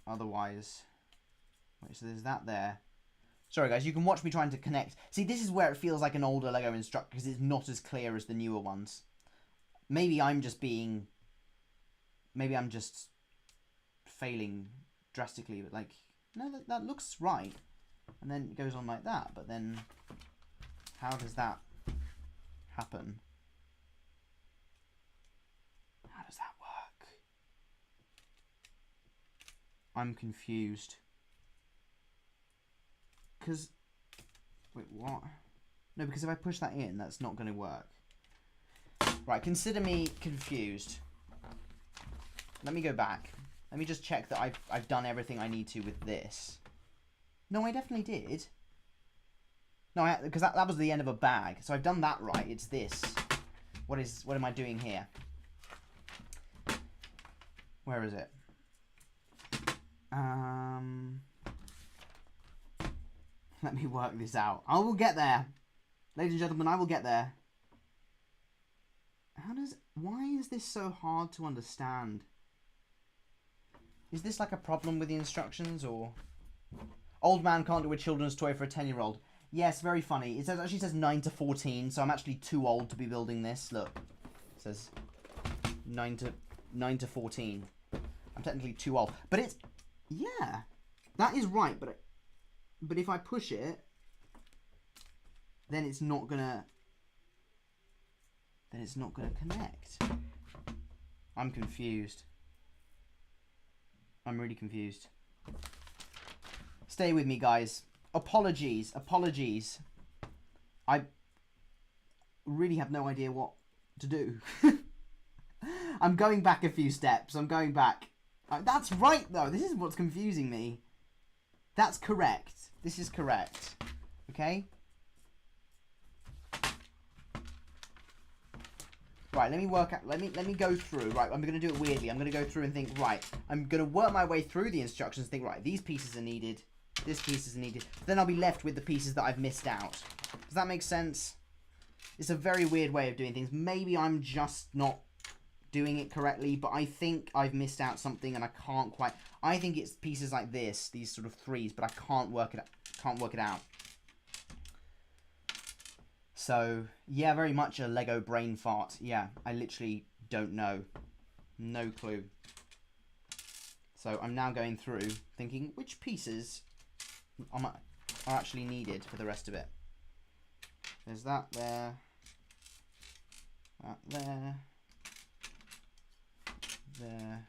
otherwise... Wait, so there's that there. Sorry, guys, you can watch me trying to connect. See, this is where it feels like an older Lego instructor, because it's not as clear as the newer ones. Maybe I'm just being... Maybe I'm just failing drastically, but like... No, that looks right. And then it goes on like that, but then how does that happen? How does that work? I'm confused. Because, wait, what? No, because if I push that in, that's not going to work. Right, consider me confused. Let me go back. Let me just check that I've done everything I need to with this. No, I definitely did. No, because that was the end of a bag. So I've done that right. It's this. What am I doing here? Where is it? Let me work this out. I will get there. Ladies and gentlemen, I will get there. Why is this so hard to understand? Is this like a problem with the instructions, or... Old man can't do a children's toy for a 10-year-old. Yes, very funny. It actually says 9 to 14, so I'm actually too old to be building this. Look, it says 9 to 14. I'm technically too old, but it's... Yeah, that is right. But if I push it, then it's not gonna. Then it's not gonna connect. I'm confused. I'm really confused. Stay with me, guys. Apologies. I really have no idea what to do. I'm going back a few steps. I'm going back. That's right, though. This is what's confusing me. That's correct. This is correct. Okay? Right, let me work out, let me go through. Right, I'm going to do it weirdly. I'm going to go through and think, right, I'm going to work my way through the instructions and think, right, these pieces are needed. This piece is needed. Then I'll be left with the pieces that I've missed out. Does that make sense? It's a very weird way of doing things. Maybe I'm just not doing it correctly, but I think I've missed out something and I can't quite... I think it's pieces like this, these sort of threes, but I can't work it out. So, yeah, very much a Lego brain fart. Yeah, I literally don't know. No clue. So I'm now going through thinking which pieces are actually needed for the rest of it. There's that there. That there. There.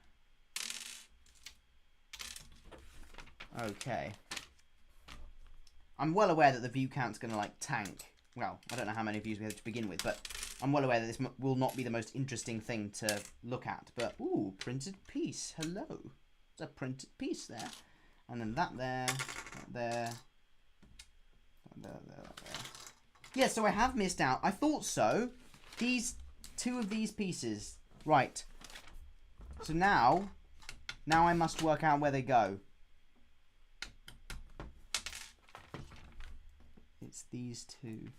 Okay. I'm well aware that the view count's going to like tank. Well, I don't know how many views we had to begin with, but I'm well aware that this will not be the most interesting thing to look at. But, ooh, printed piece. Hello. There's a printed piece there. And then that there. That there. That there. Yeah, so I have missed out. I thought so. Two of these pieces. Right. So now I must work out where they go. It's these two.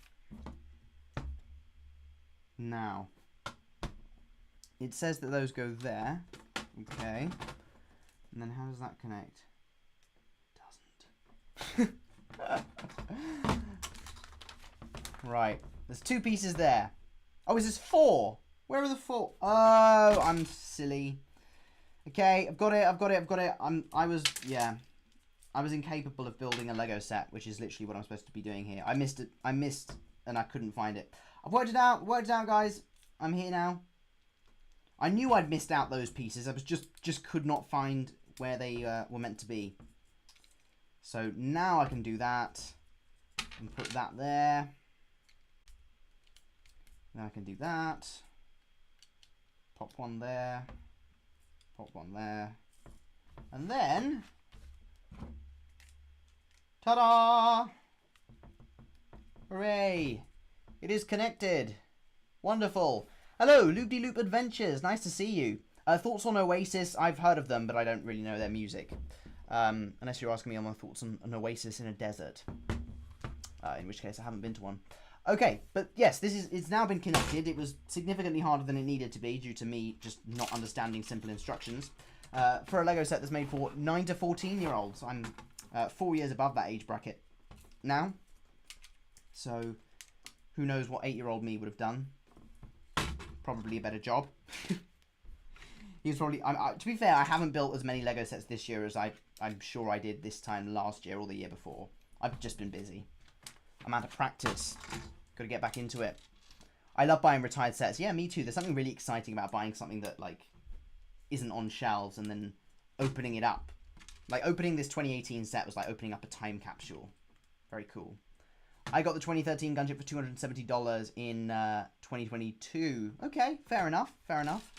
Now, it says that those go there. Okay. And then how does that connect? It doesn't. Right. There's two pieces there. Oh, is this four? Where are the four? Oh, I'm silly. Okay, I've got it. I was incapable of building a Lego set, which is literally what I'm supposed to be doing here. I missed it. And I couldn't find it. I've worked it out, guys. I'm here now. I knew I'd missed out those pieces. I was just could not find where they were meant to be. So now I can do that and put that there. Then I can do that. Pop one there. Pop one there. And then, ta-da! Hooray! It is connected. Wonderful. Hello, Loop-de-Loop Adventures. Nice to see you. Thoughts on Oasis? I've heard of them, but I don't really know their music. Unless you're asking me on my thoughts on an oasis in a desert. In which case, I haven't been to one. Okay, but yes, it's now been connected. It was significantly harder than it needed to be due to me just not understanding simple instructions. For a Lego set that's made for 9 to 14-year-olds. I'm 4 years above that age bracket now. So, who knows what 8-year-old me would have done. Probably a better job. He was probably... to be fair, I haven't built as many Lego sets this year as I'm sure I did this time last year or the year before. I've just been busy. I'm out of practice. Got to get back into it. I love buying retired sets. Yeah, me too. There's something really exciting about buying something that, like, isn't on shelves and then opening it up. Like, opening this 2018 set was like opening up a time capsule. Very cool. I got the 2013 gunship for $270 in 2022. Okay, fair enough. Fair enough.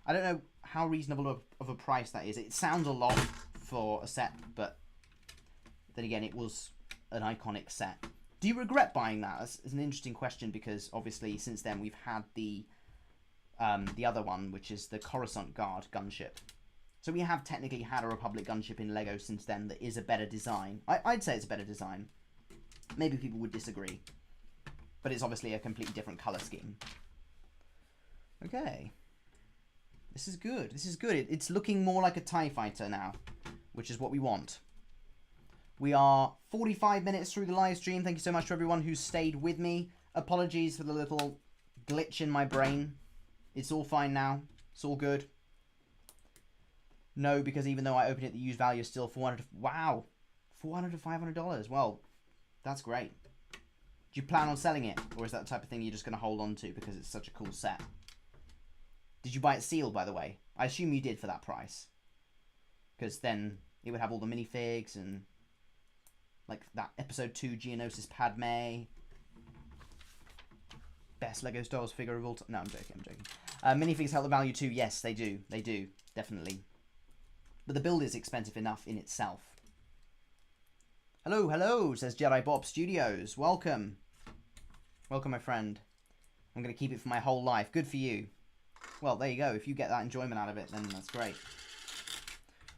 I don't know how reasonable of a price that is. It sounds a lot for a set, but then again, it was an iconic set. Do you regret buying that? That's an interesting question because obviously since then we've had the other one, which is the Coruscant Guard gunship. So we have technically had a Republic gunship in Lego since then that is a better design. I'd say it's a better design. Maybe people would disagree. But it's obviously a completely different colour scheme. Okay. This is good. This is good. It's looking more like a TIE fighter now, which is what we want. We are 45 minutes through the live stream. Thank you so much to everyone who stayed with me. Apologies for the little glitch in my brain. It's all fine now. It's all good. No, because even though I opened it, the used value is still $400. Wow. $400 to $500. Well, that's great. Do you plan on selling it? Or is that the type of thing you're just going to hold on to because it's such a cool set? Did you buy it sealed, by the way? I assume you did for that price. Because then it would have all the minifigs and... like that episode 2 Geonosis Padme. Best Lego Star Wars figure of all time. No, I'm joking. Minifigs help the value too. Yes, they do. They do. Definitely. But the build is expensive enough in itself. Hello, hello, says Jedi Bob Studios. Welcome. Welcome, my friend. I'm going to keep it for my whole life. Good for you. Well, there you go. If you get that enjoyment out of it, then that's great.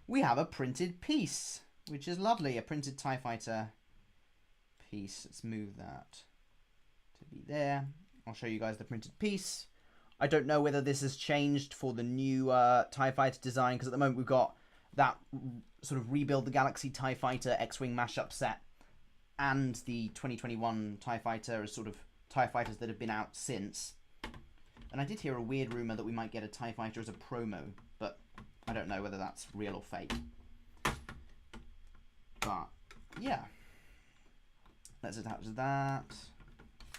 We have a printed piece, which is lovely. A printed TIE Fighter piece. Let's move that to be there. I'll show you guys the printed piece. I don't know whether this has changed for the new TIE Fighter design, because at the moment we've got that sort of Rebuild the Galaxy TIE Fighter X-Wing mashup set and the 2021 TIE Fighter as sort of TIE Fighters that have been out since. And I did hear a weird rumour that we might get a TIE Fighter as a promo, but I don't know whether that's real or fake. But, yeah. Let's attach that.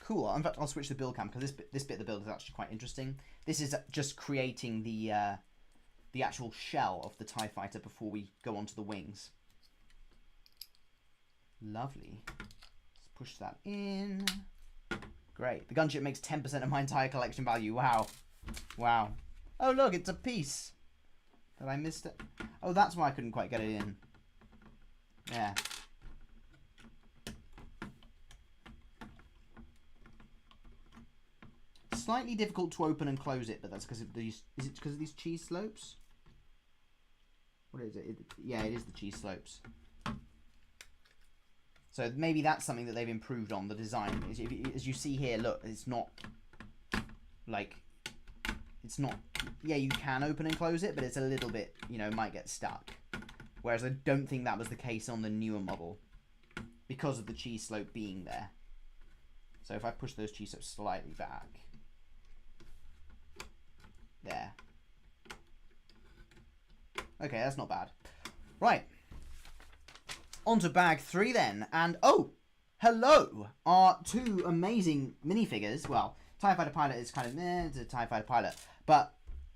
Cool. In fact, I'll switch to build cam, because this bit of the build is actually quite interesting. This is just creating the actual shell of the TIE Fighter before we go on to the wings. Lovely. Let's push that in. Great. The gunship makes 10% of my entire collection value. Wow. Wow. Oh, look, it's a piece. Did I miss it? Oh, that's why I couldn't quite get it in. Yeah. Slightly difficult to open and close it, but that's because of these. Is it because of these cheese slopes? What is it? Yeah, it is the cheese slopes. So maybe that's something that they've improved on, the design. As you see here, look, it's not like, it's not, yeah, you can open and close it, but it's a little bit, you know, might get stuck. Whereas I don't think that was the case on the newer model because of the cheese slope being there. So if I push those cheese slopes slightly back, there. Okay, that's not bad. Right. On to bag 3 then, and oh, hello, our 2 amazing minifigures. Well, TIE Fighter Pilot is kind of it's a TIE Fighter Pilot, but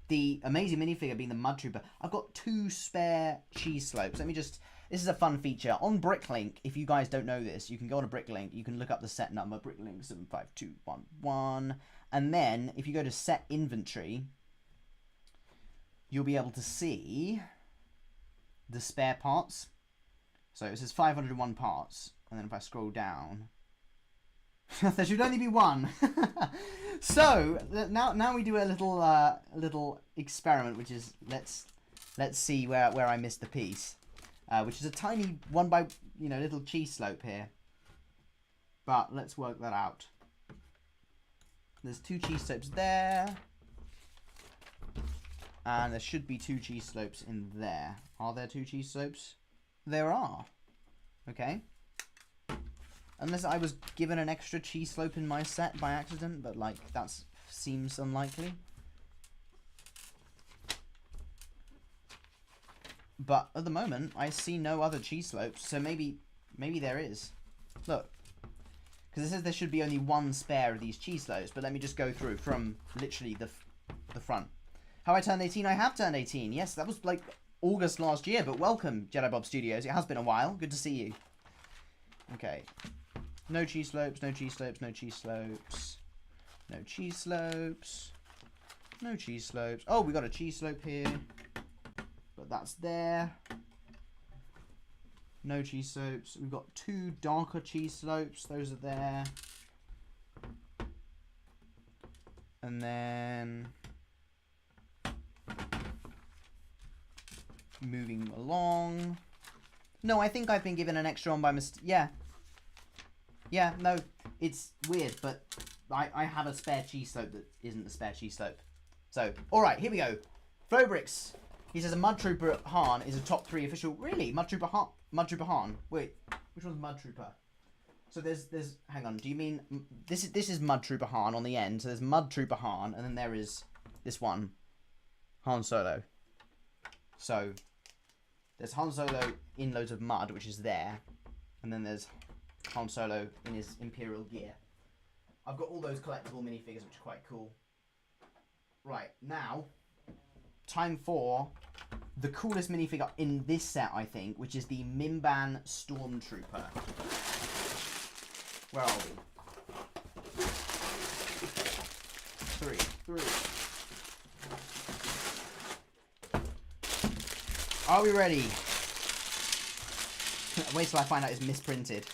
the amazing minifigure being the Mud Trooper. I've got 2 spare cheese slopes. Let me just, this is a fun feature. On Bricklink, if you guys don't know this, you can go on a Bricklink, you can look up the set number, Bricklink 75211, and then if you go to set inventory, you'll be able to see the spare parts. So it says 501 parts, and then if I scroll down, there should only be 1. So now we do a little experiment, which is let's see where I missed the piece, which is a tiny one by little cheese slope here. But let's work that out. There's 2 cheese slopes there, and there should be 2 cheese slopes in there. Are there 2 cheese slopes? There are. Okay. Unless I was given an extra cheese slope in my set by accident, but like that seems unlikely. But at the moment, I see no other cheese slopes, so maybe there is. Look. Because it says there should be only 1 spare of these cheese slopes, but let me just go through from literally the front. How I turned 18? I have turned 18. Yes, that was like August last year, but welcome, Jedi Bob Studios. It has been a while. Good to see you. Okay. No cheese slopes, no cheese slopes, no cheese slopes. No cheese slopes. No cheese slopes. Oh, we got a cheese slope here. But that's there. No cheese slopes. We've got 2 darker cheese slopes. Those are there. And then moving along. No, I think I've been given an extra one by mistake. Yeah. Yeah, no, it's weird, but I have a spare cheese slope that isn't the spare cheese slope. So, alright, here we go. Flowbricks. He says a Mud Trooper Han is a top 3 official. Really? Mud Trooper Han? Mud Trooper Han? Wait, which one's Mud Trooper? So there's hang on, do you mean this is Mud Trooper Han on the end. So there's Mud Trooper Han, and then there is this one, Han Solo. So there's Han Solo in loads of mud, which is there, and then there's Han Solo in his Imperial gear. I've got all those collectible minifigures, which are quite cool. Right, now, time for the coolest minifigure in this set, I think, which is the Mimban Stormtrooper. Where are we? 3. Are we ready? Wait till I find out it's misprinted.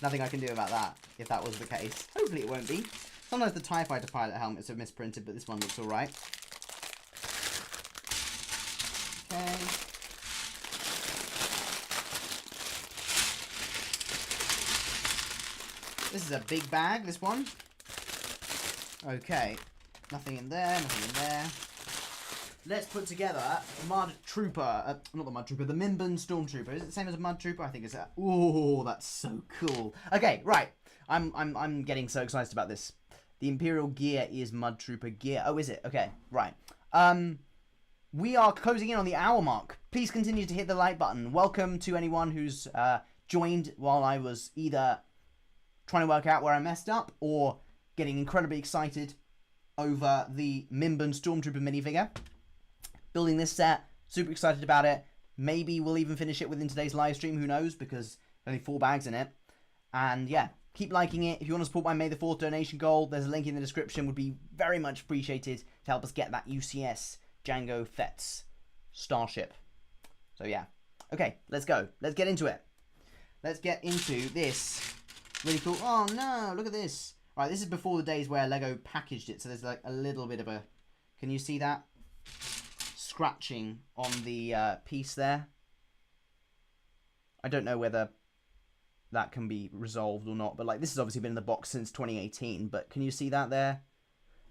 Nothing I can do about that, if that was the case. Hopefully it won't be. Sometimes the TIE Fighter pilot helmets are misprinted, but this one looks alright. Okay. This is a big bag, this one. Okay. Nothing in there, nothing in there. Let's put together Mud Trooper, not the Mud Trooper, the Mimban Stormtrooper. Is it the same as a Mud Trooper? I think it's a. Oh, that's so cool. Okay, right. I'm getting so excited about this. The Imperial gear is Mud Trooper gear. Oh, is it? Okay, right. We are closing in on the hour mark. Please continue to hit the like button. Welcome to anyone who's joined while I was either trying to work out where I messed up or getting incredibly excited over the Mimban Stormtrooper minifigure. Building this set, super excited about it. Maybe we'll even finish it within today's live stream, who knows, because only 4 bags in it. And yeah, keep liking it. If you want to support my May the 4th donation goal, there's a link in the description. Would be very much appreciated to help us get that UCS Jango Fett's starship. So yeah. Okay, let's go. Let's get into it. Let's get into this really cool... Oh no, look at this. Right, this is before the days where Lego packaged it, so there's like a little bit of a... Can you see that? Scratching on the piece there. I don't know whether that can be resolved or not, but like this has obviously been in the box since 2018, but can you see that there?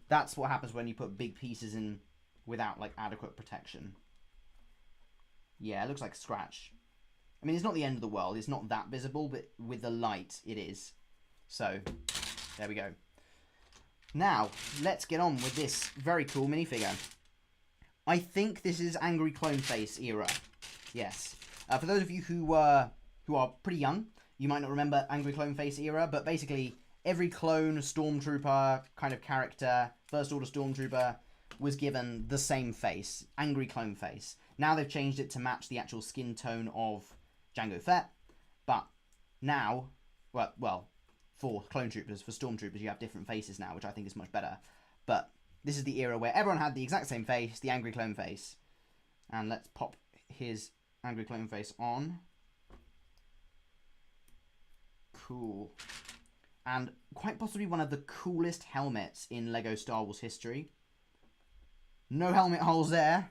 That's what happens when you put big pieces in without like adequate protection. Yeah, it looks like a scratch. I mean, it's not the end of the world, it's not that visible, but with the light it is. So there we go. Now let's get on with this very cool minifigure. I think this is Angry Clone Face era. Yes. For those of you who are pretty young, you might not remember Angry Clone Face era, but basically every clone Stormtrooper kind of character, First Order Stormtrooper, was given the same face, Angry Clone Face. Now they've changed it to match the actual skin tone of Jango Fett, but now, well, for clone troopers, for Stormtroopers, you have different faces now, which I think is much better. But this is the era where everyone had the exact same face, the Angry Clone Face. And let's pop his Angry Clone Face on. Cool. And quite possibly one of the coolest helmets in LEGO Star Wars history. No helmet holes there.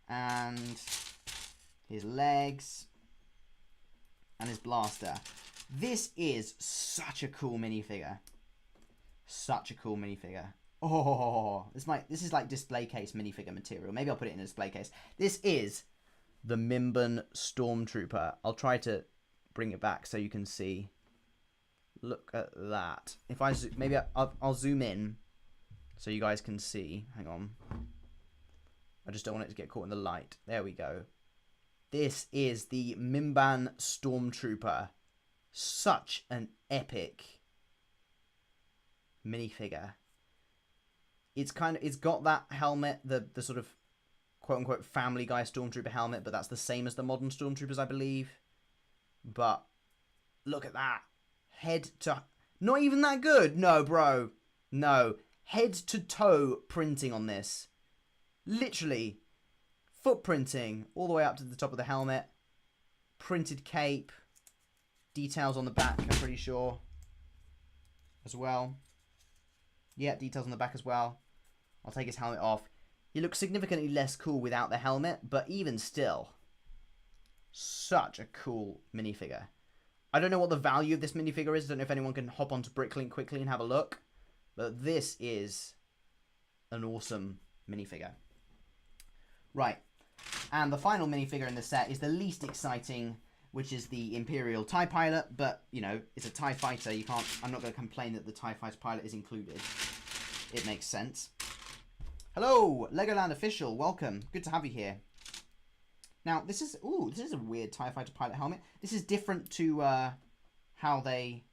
And his legs. And his blaster. This is such a cool minifigure. Such a cool minifigure. Oh, this is like display case minifigure material. Maybe I'll put it in a display case. This is the Mimban Stormtrooper. I'll try to bring it back so you can see. Look at that. If I maybe I'll zoom in so you guys can see. Hang on. I just don't want it to get caught in the light. There we go. This is the Mimban Stormtrooper. Such an epic minifigure. It's got that helmet, the sort of quote unquote Family Guy Stormtrooper helmet, but that's the same as the modern Stormtroopers, I believe. But look at that. Head to... Not even that good. No, bro. No. Head to toe printing on this. Literally. Footprinting all the way up to the top of the helmet. Printed cape. Details on the back, I'm pretty sure. As well. Yeah, details on the back as well. I'll take his helmet off. He looks significantly less cool without the helmet, but even still, such a cool minifigure. I don't know what the value of this minifigure is. I don't know if anyone can hop onto Bricklink quickly and have a look. But this is an awesome minifigure. Right. And the final minifigure in the set is the least exciting, which is the Imperial TIE Pilot. But, you know, it's a TIE Fighter. I'm not going to complain that the TIE Fighter pilot is included. It makes sense. Hello, Legoland official. Welcome. Good to have you here. Now, this is a weird TIE Fighter pilot helmet. This is different to how they...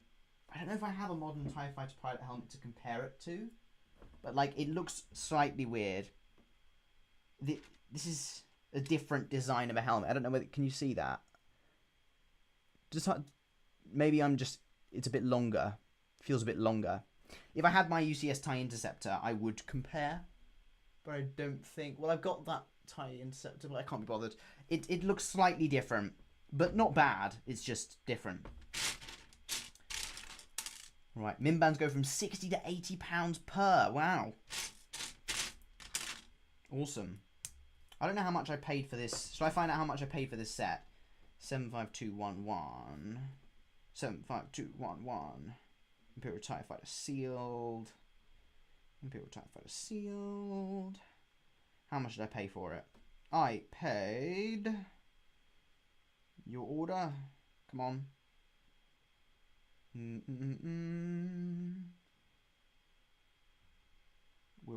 I don't know if I have a modern TIE Fighter pilot helmet to compare it to. But, like, it looks slightly weird. This is a different design of a helmet. I don't know whether... Can you see that? Just maybe it's a bit longer. Feels a bit longer. If I had my UCS TIE Interceptor, I would compare. But I don't think... Well, I've got that TIE Interceptor, but I can't be bothered. It looks slightly different, but not bad. It's just different. Right, Mimbans go from 60 to 80 pounds per. Wow. Awesome. I don't know how much I paid for this. Should I find out how much I paid for this set? 75211. 75211. Imperial TIE Fighter sealed. Imperial TIE Fighter sealed. How much did I pay for it? I paid... Your order? Come on.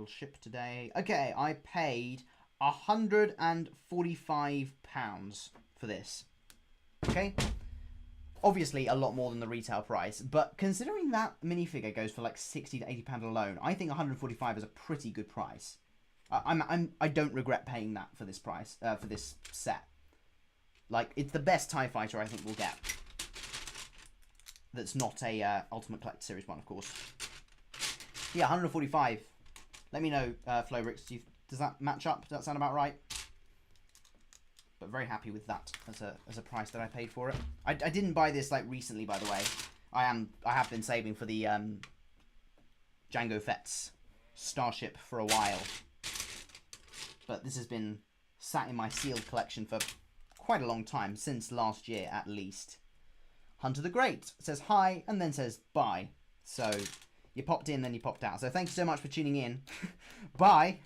ship today. Okay, I paid £145 for this. Okay? Obviously a lot more than the retail price, but considering that minifigure goes for like £60 to £80 alone, I think 145 is a pretty good price. I don't regret paying that for this price, for this set. Like, it's the best TIE Fighter I think we'll get. That's not a Ultimate Collector Series one, of course. Yeah, 145. Let me know, Flowrix, does that match up? Does that sound about right? But very happy with that as a price that I paid for it. I didn't buy this like recently, by the way. I have been saving for the Jango Fett's Starship for a while. But this has been sat in my sealed collection for quite a long time, since last year at least. Hunter the Great says hi and then says bye. So you popped in, then you popped out. So thank you so much for tuning in. Bye.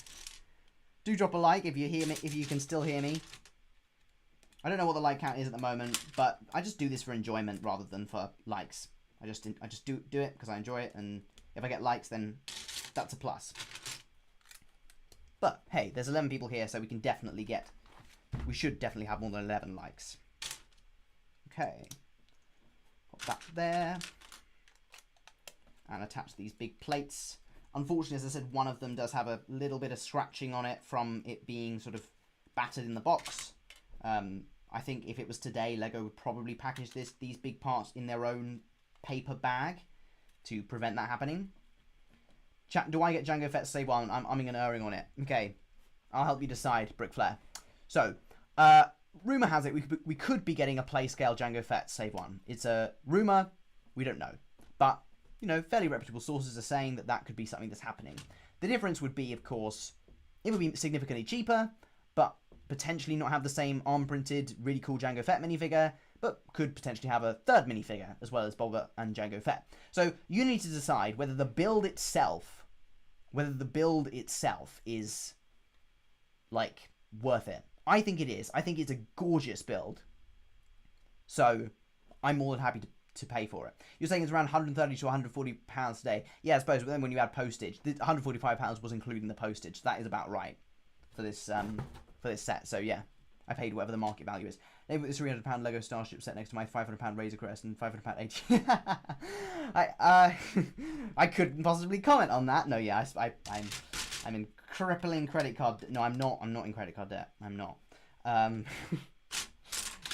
Do drop a like if you hear me, if you can still hear me. I don't know what the like count is at the moment, but I just do this for enjoyment rather than for likes. I just do it because I enjoy it, and if I get likes, then that's a plus. But hey, there's 11 people here, so we should definitely have more than 11 likes. Okay. Pop that there. And attach these big plates. Unfortunately, as I said, one of them does have a little bit of scratching on it from it being sort of battered in the box. I think if it was today, Lego would probably package these big parts in their own paper bag to prevent that happening. Chat, do I get Jango Fett Save 1? I'm umming and erring on it. Okay, I'll help you decide, Brick Flair. So, rumour has it we could be getting a Playscale Jango Fett Save 1. It's a rumour, we don't know. But, you know, fairly reputable sources are saying that could be something that's happening. The difference would be, of course, it would be significantly cheaper, but potentially not have the same arm-printed, really cool Jango Fett minifigure, but could potentially have a third minifigure, as well as Boba and Jango Fett. So, you need to decide whether the build itself is, like, worth it. I think it is. I think it's a gorgeous build. So, I'm more than happy to pay for it. You're saying it's around £130 to £140 today. Yeah, I suppose, but then when you add postage, the £145 was including the postage. That is about right for this set. So, yeah, I paid whatever the market value is. They put this £300 Lego Starship set next to my £500 Razor Crest and £500 AT. I couldn't possibly comment on that. No, yeah, I'm in crippling credit card. No, I'm not. I'm not in credit card debt. I'm not.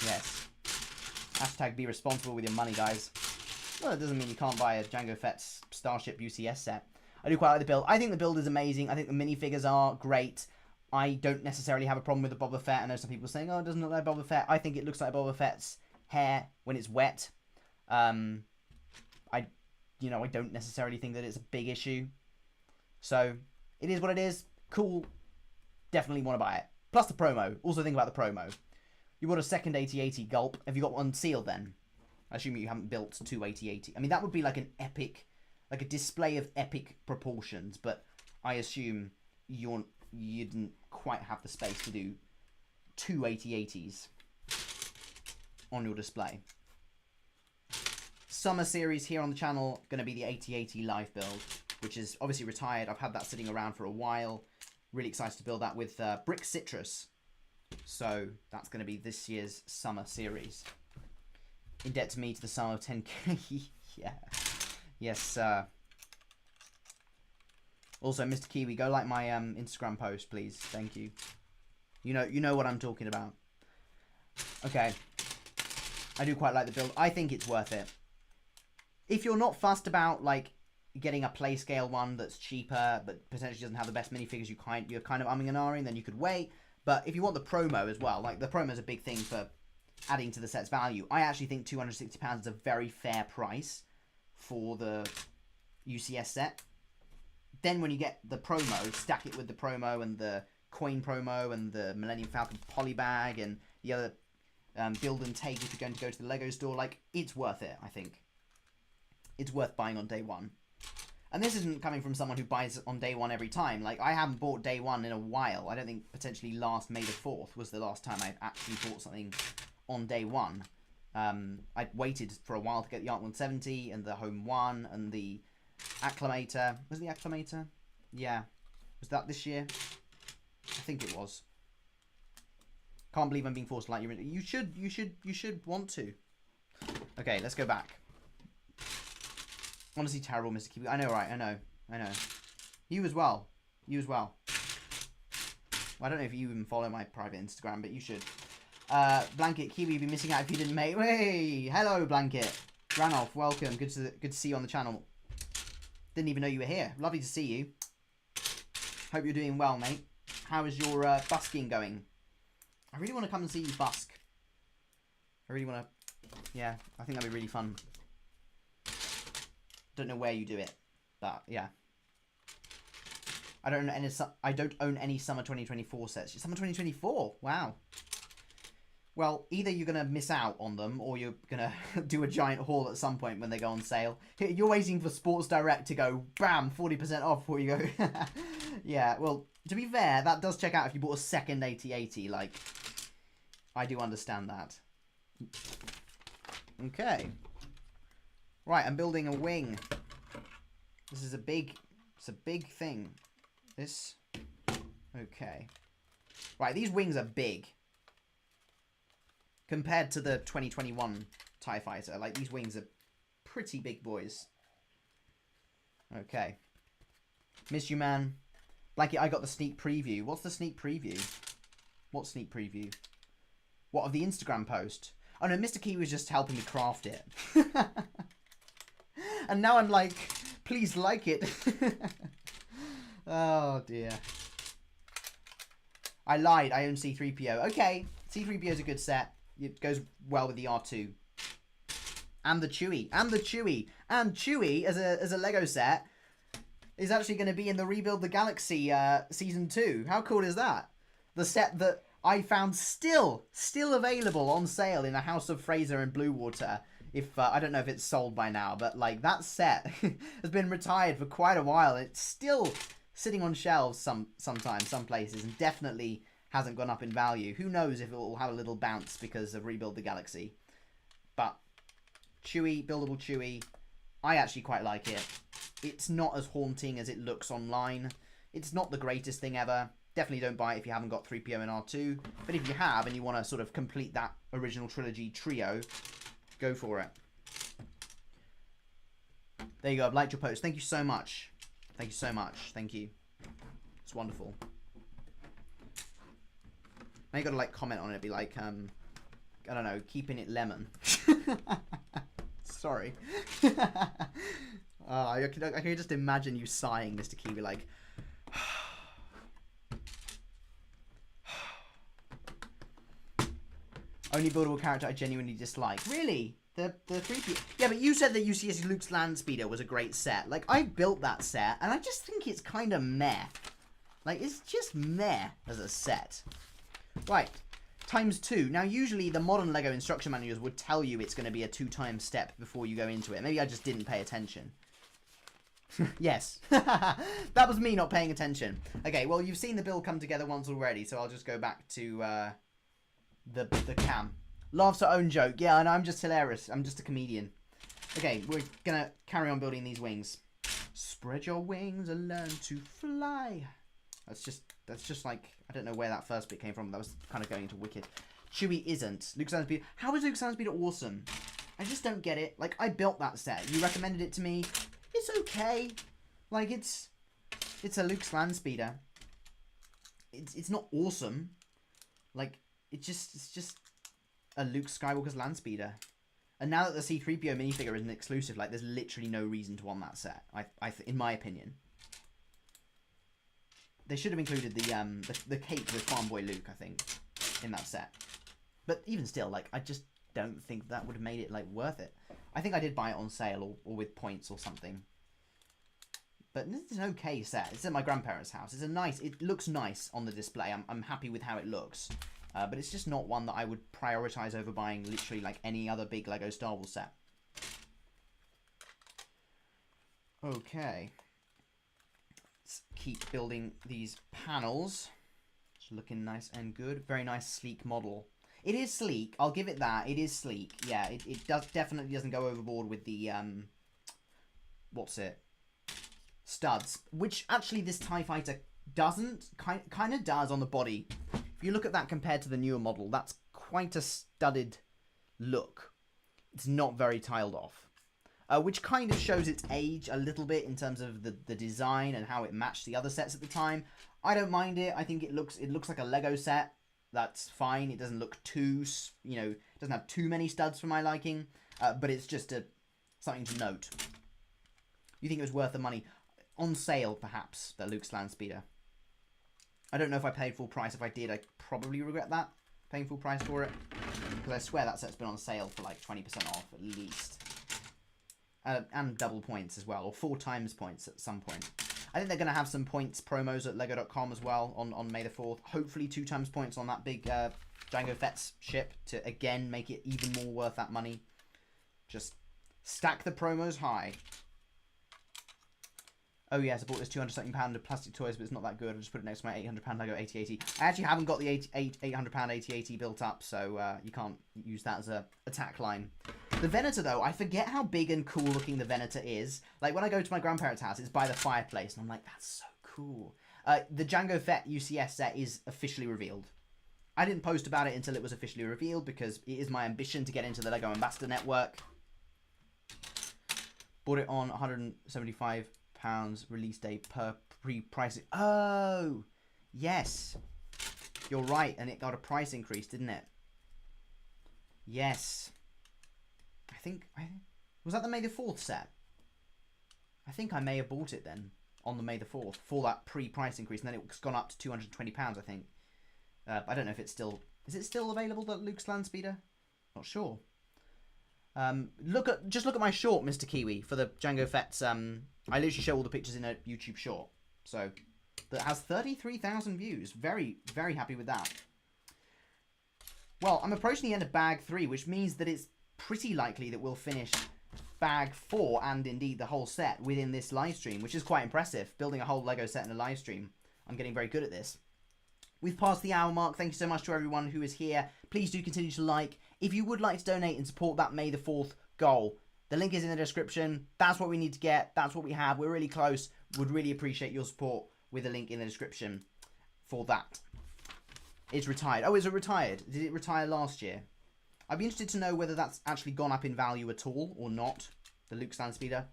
Yes. Hashtag be responsible with your money, guys. Well, it doesn't mean you can't buy a Jango Fett's Starship UCS set. I do quite like the build. I think the build is amazing. I think the minifigures are great. I don't necessarily have a problem with the Boba Fett. I know some people are saying, oh, it doesn't look like Boba Fett. I think it looks like Boba Fett's hair when it's wet. I don't necessarily think that it's a big issue. So, it is what it is. Cool. Definitely want to buy it. Plus the promo. Also think about the promo. You want a second 8080 gulp. Have you got one sealed then? I assume you haven't built two 8080. I mean, that would be like an epic, like a display of epic proportions, but I assume you didn't quite have the space to do two 8080s on your display. Summer series here on the channel, going to be the 8080 live build, which is obviously retired. I've had that sitting around for a while. Really excited to build that with Brick Citrus. So that's going to be this year's summer series. In debt to me to the sum of 10k. Yeah. Yes, sir. Also, Mr. Kiwi, go like my Instagram post, please. Thank you. You know what I'm talking about. Okay. I do quite like the build. I think it's worth it. If you're not fussed about, like, getting a Playscale one that's cheaper, but potentially doesn't have the best minifigures, you're kind of umming and ahhing, then you could wait. But if you want the promo as well, like, the promo is a big thing for adding to the set's value. I actually think £260 is a very fair price for the UCS set. Then when you get the promo, stack it with the promo and the coin promo and the Millennium Falcon polybag and the other build and take if you're going to go to the Lego store, like, it's worth it, I think. It's worth buying on day one. And this isn't coming from someone who buys on day one every time. Like, I haven't bought day one in a while. I don't think potentially last May the 4th was the last time I actually bought something on day one. I'd waited for a while to get the Art 170 and the Home 1 and the Acclamator. Was it the Acclamator? Yeah. Was that this year? I think it was. Can't believe I'm being forced to like you should want to. Okay, let's go back. Honestly, terrible, Mr. Kiwi. I know, right? I know. You as well. Well, I don't know if you even follow my private Instagram, but you should. Blanket Kiwi, you'd be missing out if you didn't, mate. Hey, hello, Blanket. Ranulph, welcome. Good to see you on the channel. Didn't even know you were here. Lovely to see you. Hope you're doing well, mate. How is your busking going? I really want to come and see you busk. I really want to... Yeah, I think that'd be really fun. Don't know where you do it, but yeah. I don't own any summer 2024 sets. Summer 2024? Wow. Well, either you're going to miss out on them or you're going to do a giant haul at some point when they go on sale. You're waiting for Sports Direct to go, bam, 40% off before you go. Yeah, well, to be fair, that does check out if you bought a second 8080. Like, I do understand that. Okay. Right, I'm building a wing. This is it's a big thing. This, okay. Right, these wings are big. Compared to the 2021 TIE Fighter, like, these wings are pretty big boys. Okay. Miss you, man. Blanket, I got the sneak preview. What's the sneak preview? What sneak preview? What, of the Instagram post? Oh no, Mr. Key was just helping me craft it. And now I'm like, please like it. Oh dear. I lied, I own C-3PO. Okay, C-3PO is a good set. It goes well with the R2. And the Chewie. And the Chewie. And Chewie, as a Lego set, is actually going to be in the Rebuild the Galaxy Season 2. How cool is that? The set that I found still available on sale in a House of Fraser and Blue Water. If I don't know if it's sold by now, but like that set has been retired for quite a while. It's still sitting on shelves sometimes, some places, and definitely hasn't gone up in value. Who knows if it will have a little bounce because of Rebuild the Galaxy. But Chewie, buildable Chewie, I actually quite like it. It's not as haunting as it looks online. It's not the greatest thing ever. Definitely don't buy it if you haven't got 3PO and R2. But if you have and you want to sort of complete that original trilogy trio, go for it. There you go. I've liked your post. Thank you so much. Thank you so much. Thank you. It's wonderful. Now you got to like comment on it. Be like, I don't know, keeping it lemon. Sorry. I can just imagine you sighing, Mr. Kiwi, like. Only buildable character I genuinely dislike. Really? The 3PO? Yeah, but you said that UCS Luke's Landspeeder was a great set. Like, I built that set, and I just think it's kind of meh. Like, it's just meh as a set. Right. ×2. Now, usually the modern LEGO instruction manuals would tell you it's going to be a 2-time step before you go into it. Maybe I just didn't pay attention. Yes. That was me not paying attention. Okay, well, you've seen the build come together once already, so I'll just go back to the cam. Laughs at own joke. Yeah, and I'm just hilarious. I'm just a comedian. Okay, we're going to carry on building these wings. Spread your wings and learn to fly. That's just like, I don't know where that first bit came from. That was kind of going into Wicked. Chewie isn't. Luke Landspeeder. How is Luke Landspeeder awesome? I just don't get it. Like, I built that set. You recommended it to me. It's okay. Like, it's a Luke Landspeeder. It's not awesome. Like, it's just a Luke Skywalker's Landspeeder. And now that the C-3PO minifigure is an exclusive, like, there's literally no reason to want that set. In my opinion. They should have included the cape with Farm Boy Luke, I think, in that set. But even still, like, I just don't think that would have made it, like, worth it. I think I did buy it on sale or with points or something. But this is an okay set. It's at my grandparents' house. It looks nice on the display. I'm happy with how it looks. But it's just not one that I would prioritize over buying literally, like, any other big LEGO Star Wars set. Okay. Let's keep building these panels. It's looking nice and good. Very nice, sleek model. It is sleek. I'll give it that. It is sleek. Yeah, it definitely doesn't go overboard with the, what's it? Studs. Which, actually, this TIE Fighter doesn't. Kind of does on the body. If you look at that compared to the newer model, that's quite a studded look. It's not very tiled off. Which kind of shows its age a little bit in terms of the design and how it matched the other sets at the time. I don't mind it. I think it looks like a Lego set. That's fine. It doesn't look too, it doesn't have too many studs for my liking. But it's just something to note. You think it was worth the money? On sale, perhaps, the Luke's Land Speeder. I don't know if I paid full price. If I did, I probably regret that, paying full price for it. Because I swear that set's been on sale for like 20% off at least. And double points as well, or 4 times points at some point. I think they're going to have some points promos at lego.com as well on May the 4th. Hopefully 2 times points on that big Jango Fett's ship to, again, make it even more worth that money. Just stack the promos high. Oh yes, I bought this £200-something of plastic toys, but it's not that good. I just put it next to my £800 Lego 8080. I actually haven't got the £800 8080 built up, so you can't use that as a attack line. The Venator, though, I forget how big and cool looking the Venator is. Like, when I go to my grandparents' house, it's by the fireplace, and I'm like, that's so cool. The Jango Fett UCS set is officially revealed. I didn't post about it until it was officially revealed, because it is my ambition to get into the LEGO Ambassador Network. Bought it on £175 release day per pre-pricing. Oh, yes. You're right, and it got a price increase, didn't it? Yes. I think was that the May the 4th set? I think I may have bought it then on the May the 4th for that pre-price increase, and then it's gone up to £220, I think. I don't know if it's still... Is it still available, the Luke's Land Speeder? Not sure. Just look at my short, Mr. Kiwi, for the Jango Fett's... I literally show all the pictures in a YouTube short. So, that has 33,000 views. Very, very happy with that. Well, I'm approaching the end of bag 3, which means that it's pretty likely that we'll finish bag 4 and indeed the whole set within this live stream, which is quite impressive. Building a whole Lego set in a live stream. I'm getting very good at this. We've passed the hour mark. Thank you so much to everyone who is here. Please do continue to like. If you would like to donate and support that May the 4th goal, the link is in the description. That's what we need to get. That's what we have. We're really close. Would really appreciate your support with the link in the description for that. It's retired. Oh, is it retired? Did it retire last year? I'd be interested to know whether that's actually gone up in value at all or not, the Luke's Land Speeder.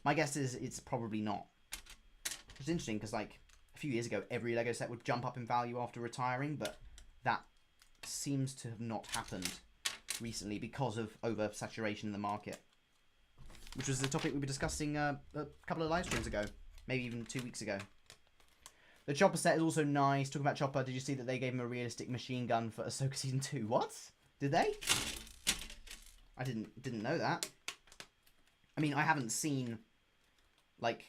My guess is it's probably not. It's interesting because, like, a few years ago, every Lego set would jump up in value after retiring, but that seems to have not happened recently because of oversaturation in the market, which was the topic we were discussing a couple of live streams ago, maybe even 2 weeks ago. The Chopper set is also nice. Talking about Chopper, did you see that they gave him a realistic machine gun for Ahsoka Season 2? What? Did they? I didn't know that. I mean, I haven't seen, like,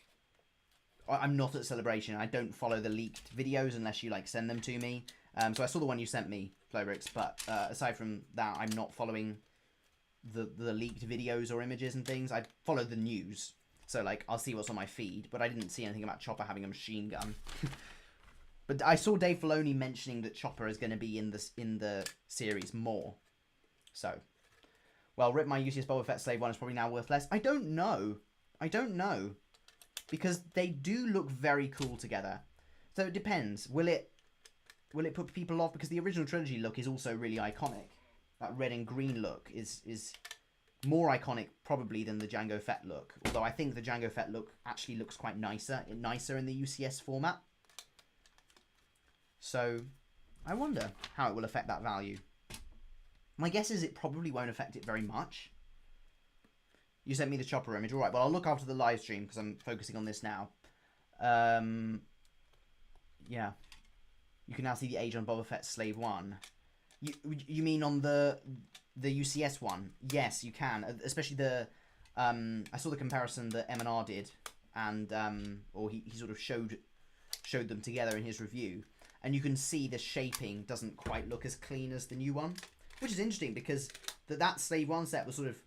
I'm not at Celebration. I don't follow the leaked videos unless you, like, send them to me. So I saw the one you sent me, Flowbricks, but aside from that, I'm not following the leaked videos or images and things. I follow the news. So, like, I'll see what's on my feed, but I didn't see anything about Chopper having a machine gun. But I saw Dave Filoni mentioning that Chopper is going to be in the series more. So, well, rip my UCS Boba Fett Slave 1 is probably now worth less. I don't know. Because they do look very cool together. So it depends. Will it put people off? Because the original trilogy look is also really iconic. That red and green look is more iconic probably than the Jango Fett look. Although I think the Jango Fett look actually looks quite nicer in the UCS format. So I wonder how it will affect that value. My guess is it probably won't affect it very much. You sent me the Chopper image. All right, well, I'll look after the live stream because I'm focusing on this now. Yeah. You can now see the age on Boba Fett's Slave 1. You mean on the UCS one? Yes, you can. Especially the... I saw the comparison that M&R did. And, or he sort of showed them together in his review. And you can see the shaping doesn't quite look as clean as the new one. Which is interesting because that Slave 1 set was sort of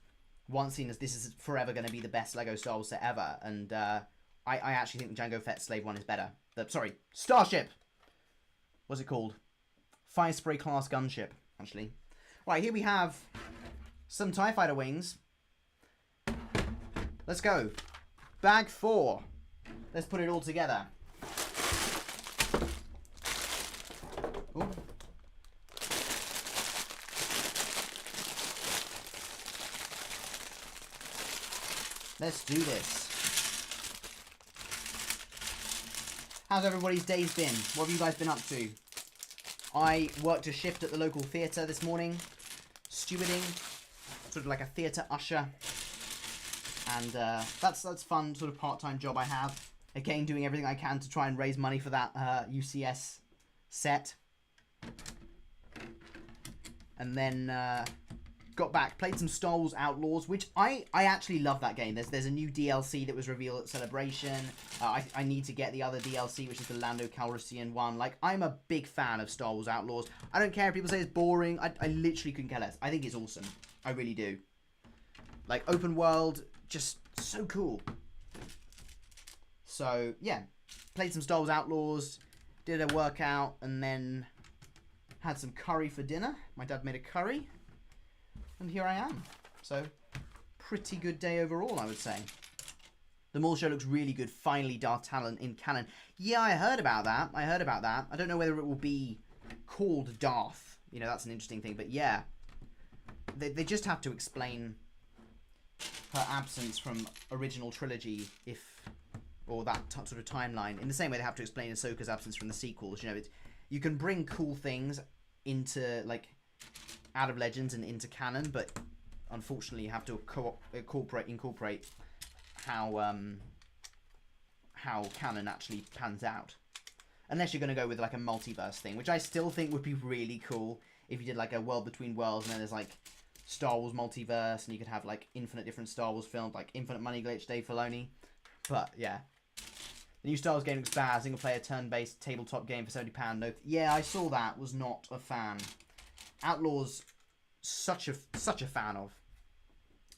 once seen as this is forever going to be the best LEGO Star Wars set ever. And I actually think the Jango Fett Slave 1 is better. Sorry, Starship! What's it called? Fire Spray class gunship, actually. Right, here we have some TIE Fighter wings. Let's go. Bag 4. Let's put it all together. Let's do this. How's everybody's days been? What have you guys been up to? I worked a shift at the local theatre this morning, stewarding, sort of like a theatre usher, and that's fun, sort of part-time job I have. Again, doing everything I can to try and raise money for that UCS set, and then got back, played some Star Wars Outlaws, which I actually love that game. There's a new DLC that was revealed at Celebration. I need to get the other DLC, which is the Lando Calrissian one. Like, I'm a big fan of Star Wars Outlaws. I don't care if people say it's boring. I literally couldn't care less. I think it's awesome. I really do. Like, open world, just so cool. So, yeah. Played some Star Wars Outlaws, did a workout, and then had some curry for dinner. My dad made a curry. And here I am. So, pretty good day overall, I would say. The Maul show looks really good. Finally, Darth Talon in canon. Yeah, I heard about that. I don't know whether it will be called Darth. You know, that's an interesting thing. But yeah, they just have to explain her absence from original trilogy, or that sort of timeline. In the same way they have to explain Ahsoka's absence from the sequels. You know, you can bring cool things into, like, out of Legends and into canon, but unfortunately you have to incorporate how canon actually pans out. Unless you're going to go with like a multiverse thing, which I still think would be really cool if you did like a world between worlds, and then there's like Star Wars multiverse, and you could have like infinite different Star Wars films, like Infinite Money Glitch, Dave Filoni. But yeah, the new Star Wars game looks bad. Single player turn-based tabletop game for £70. No, yeah, I saw that. Was not a fan. Outlaws, such a fan of.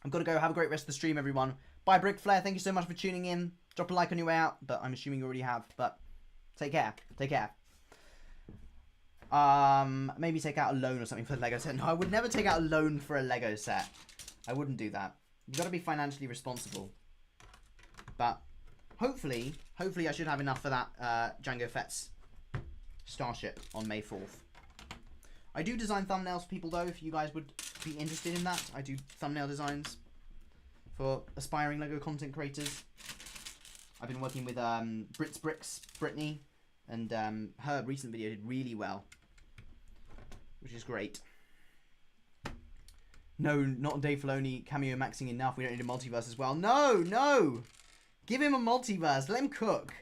I've got to go. Have a great rest of the stream, everyone. Bye, Brick Flair. Thank you so much for tuning in. Drop a like on your way out, but I'm assuming you already have. But take care. Take care. Maybe take out a loan or something for the Lego set. No, I would never take out a loan for a Lego set. I wouldn't do that. You've got to be financially responsible. But hopefully I should have enough for that Jango Fett's Starship on May 4th. I do design thumbnails for people, though, if you guys would be interested in that. I do thumbnail designs for aspiring LEGO content creators. I've been working with Brit's Bricks, Brittany, and her recent video did really well, which is great. No, not Dave Filoni cameo maxing enough. We don't need a multiverse as well. No! Give him a multiverse. Let him cook.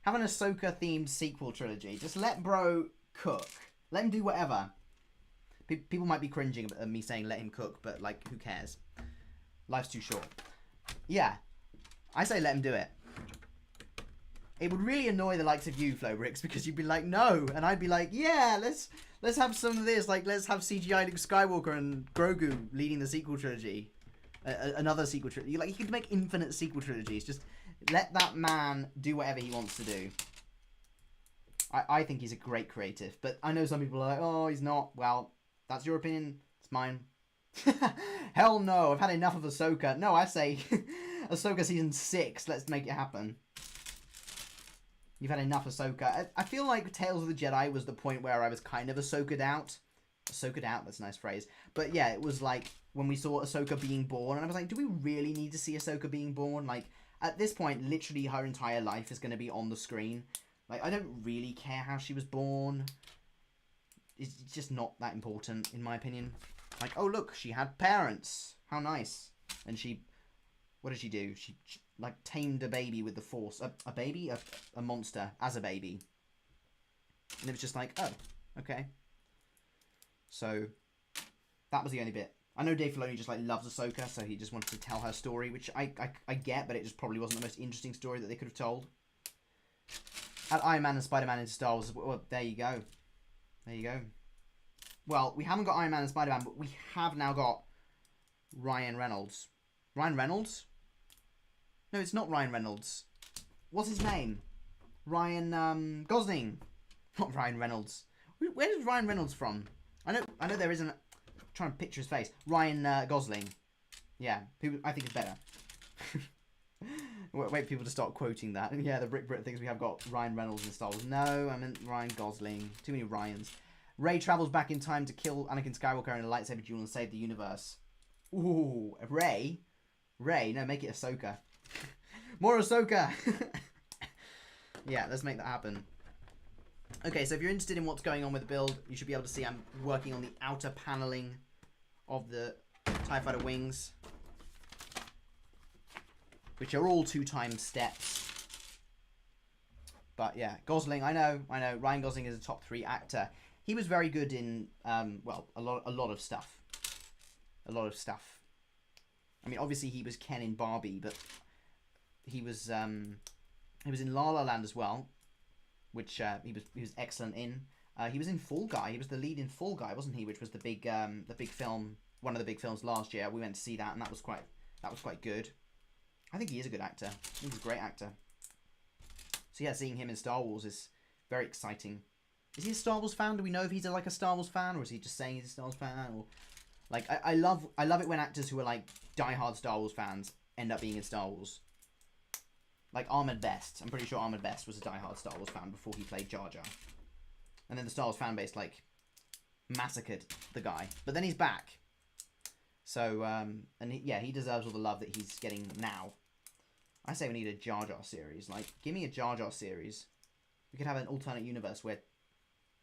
Have an Ahsoka-themed sequel trilogy. Just let bro cook. Let him do whatever. People might be cringing at me saying let him cook, but, like, who cares? Life's too short. Yeah. I say let him do it. It would really annoy the likes of you, Flobrix, because you'd be like, no. And I'd be like, yeah, let's have some of this. Like, let's have CGI Luke Skywalker and Grogu leading the sequel trilogy. Another sequel trilogy. Like, you could make infinite sequel trilogies. Just let that man do whatever he wants to do. I think he's a great creative. But I know some people are like, oh, he's not. Well, that's your opinion. It's mine. Hell no. I've had enough of Ahsoka. No, I say Ahsoka season 6. Let's make it happen. You've had enough Ahsoka. I feel like Tales of the Jedi was the point where I was kind of Ahsoka'd out. Ahsoka'd out, that's a nice phrase. But yeah, it was like when we saw Ahsoka being born, and I was like, do we really need to see Ahsoka being born? Like, at this point, literally her entire life is going to be on the screen. Like, I don't really care how she was born. It's just not that important, in my opinion. Like, oh, look, she had parents. How nice. And she... What did she do? She like, tamed a baby with the Force. A baby? A monster as a baby. And it was just like, oh, okay. So, that was the only bit. I know Dave Filoni just, like, loves Ahsoka, so he just wanted to tell her story, which I get, but it just probably wasn't the most interesting story that they could have told. Add Iron Man and Spider-Man into Star Wars. Well, there you go. There you go. Well, we haven't got Iron Man and Spider-Man, but we have now got Ryan Reynolds. Ryan Reynolds? No, it's not Ryan Reynolds. What's his name? Ryan Gosling. Not Ryan Reynolds. Where is Ryan Reynolds from? I know there isn't. I'm trying to picture his face. Ryan Gosling. Yeah, who I think is better. Wait for people to start quoting that. Yeah, the Brit thinks we have got Ryan Reynolds in Star Wars. No, I meant Ryan Gosling. Too many Ryans. Rey travels back in time to kill Anakin Skywalker in a lightsaber duel and save the universe. Ooh, Rey? No, make it Ahsoka. More Ahsoka. Yeah, let's make that happen. Okay, so if you're interested in what's going on with the build, you should be able to see I'm working on the outer paneling of the TIE Fighter wings, which are all 2x steps. But yeah, Gosling, I know. Ryan Gosling is a top 3 actor. He was very good in, well, a lot of stuff. A lot of stuff. I mean, obviously he was Ken in Barbie, but he was in La La Land as well, which he was excellent in. He was in Fall Guy. He was the lead in Fall Guy, wasn't he? Which was the big film, one of the big films last year. We went to see that, and that was quite good. I think he is a good actor. He's a great actor. So yeah, seeing him in Star Wars is very exciting. Is he a Star Wars fan? Do we know if he's like a Star Wars fan, or is he just saying he's a Star Wars fan? Or like, I love it when actors who are like diehard Star Wars fans end up being in Star Wars. Like Ahmed Best. I'm pretty sure Ahmed Best was a diehard Star Wars fan before he played Jar Jar. And then the Star Wars fan base like massacred the guy, but then he's back. So and he deserves all the love that he's getting now. I say we need a Jar Jar series. Like, give me a Jar Jar series. We could have an alternate universe where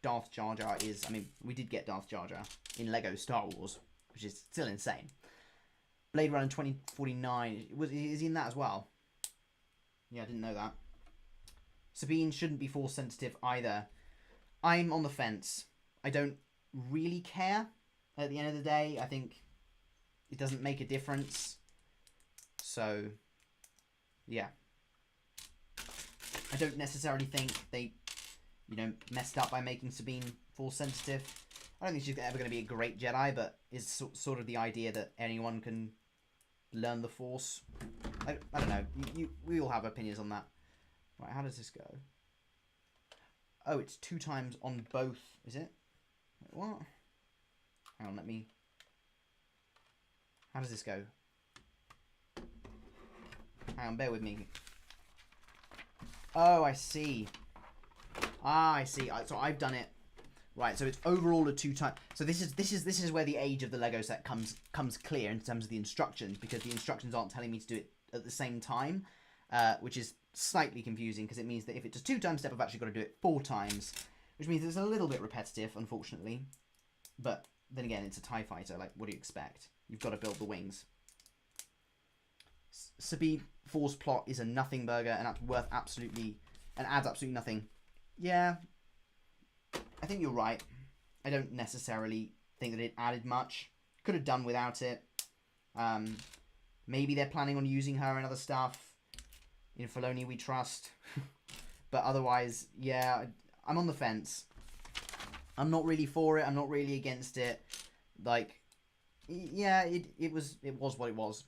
Darth Jar Jar is... I mean, we did get Darth Jar Jar in Lego Star Wars, which is still insane. Blade Runner 2049. Is he in that as well? Yeah, I didn't know that. Sabine shouldn't be Force sensitive either. I'm on the fence. I don't really care. At the end of the day, I think it doesn't make a difference. So... yeah. I don't necessarily think they, messed up by making Sabine Force sensitive. I don't think she's ever going to be a great Jedi, but it's sort of the idea that anyone can learn the Force. I don't know. We all have opinions on that. Right, how does this go? Oh, it's 2x on both, is it? Wait, what? Hang on, let me... How does this go? Hang on, bear with me. Oh, I see. Ah, I see. So I've done it. Right, so it's overall a 2x. So this is where the age of the Lego set comes clear in terms of the instructions, because the instructions aren't telling me to do it at the same time, which is slightly confusing, because it means that if it's a 2x step, I've actually got to do it 4x, which means it's a little bit repetitive, unfortunately. But then again, it's a TIE fighter. Like, what do you expect? You've got to build the wings. Sabine Force plot is a nothing burger, and that's worth absolutely, and adds absolutely nothing. Yeah, I think you're right. I don't necessarily think that it added much. Could have done without it. Maybe they're planning on using her in other stuff. In Filoni we trust. But otherwise, yeah, I'm on the fence. I'm not really for it. I'm not really against it. Like, yeah, it was what it was.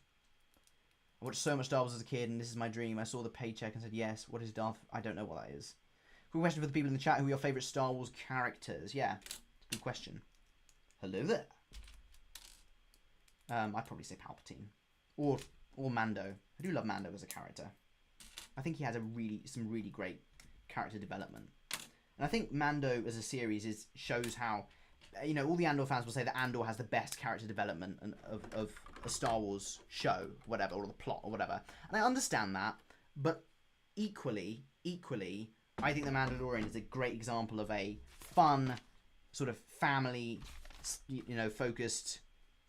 I watched so much Star Wars as a kid, and this is my dream. I saw the paycheck and said, yes, what is Darth? I don't know what that is. Good question for the people in the chat. Who are your favourite Star Wars characters? Yeah, good question. Hello there. I'd probably say Palpatine. Or Mando. I do love Mando as a character. I think he has some really great character development. And I think Mando as a series shows how, all the Andor fans will say that Andor has the best character development of a Star Wars show, whatever, or the plot, or whatever. And I understand that, but equally, I think The Mandalorian is a great example of a fun, sort of family, focused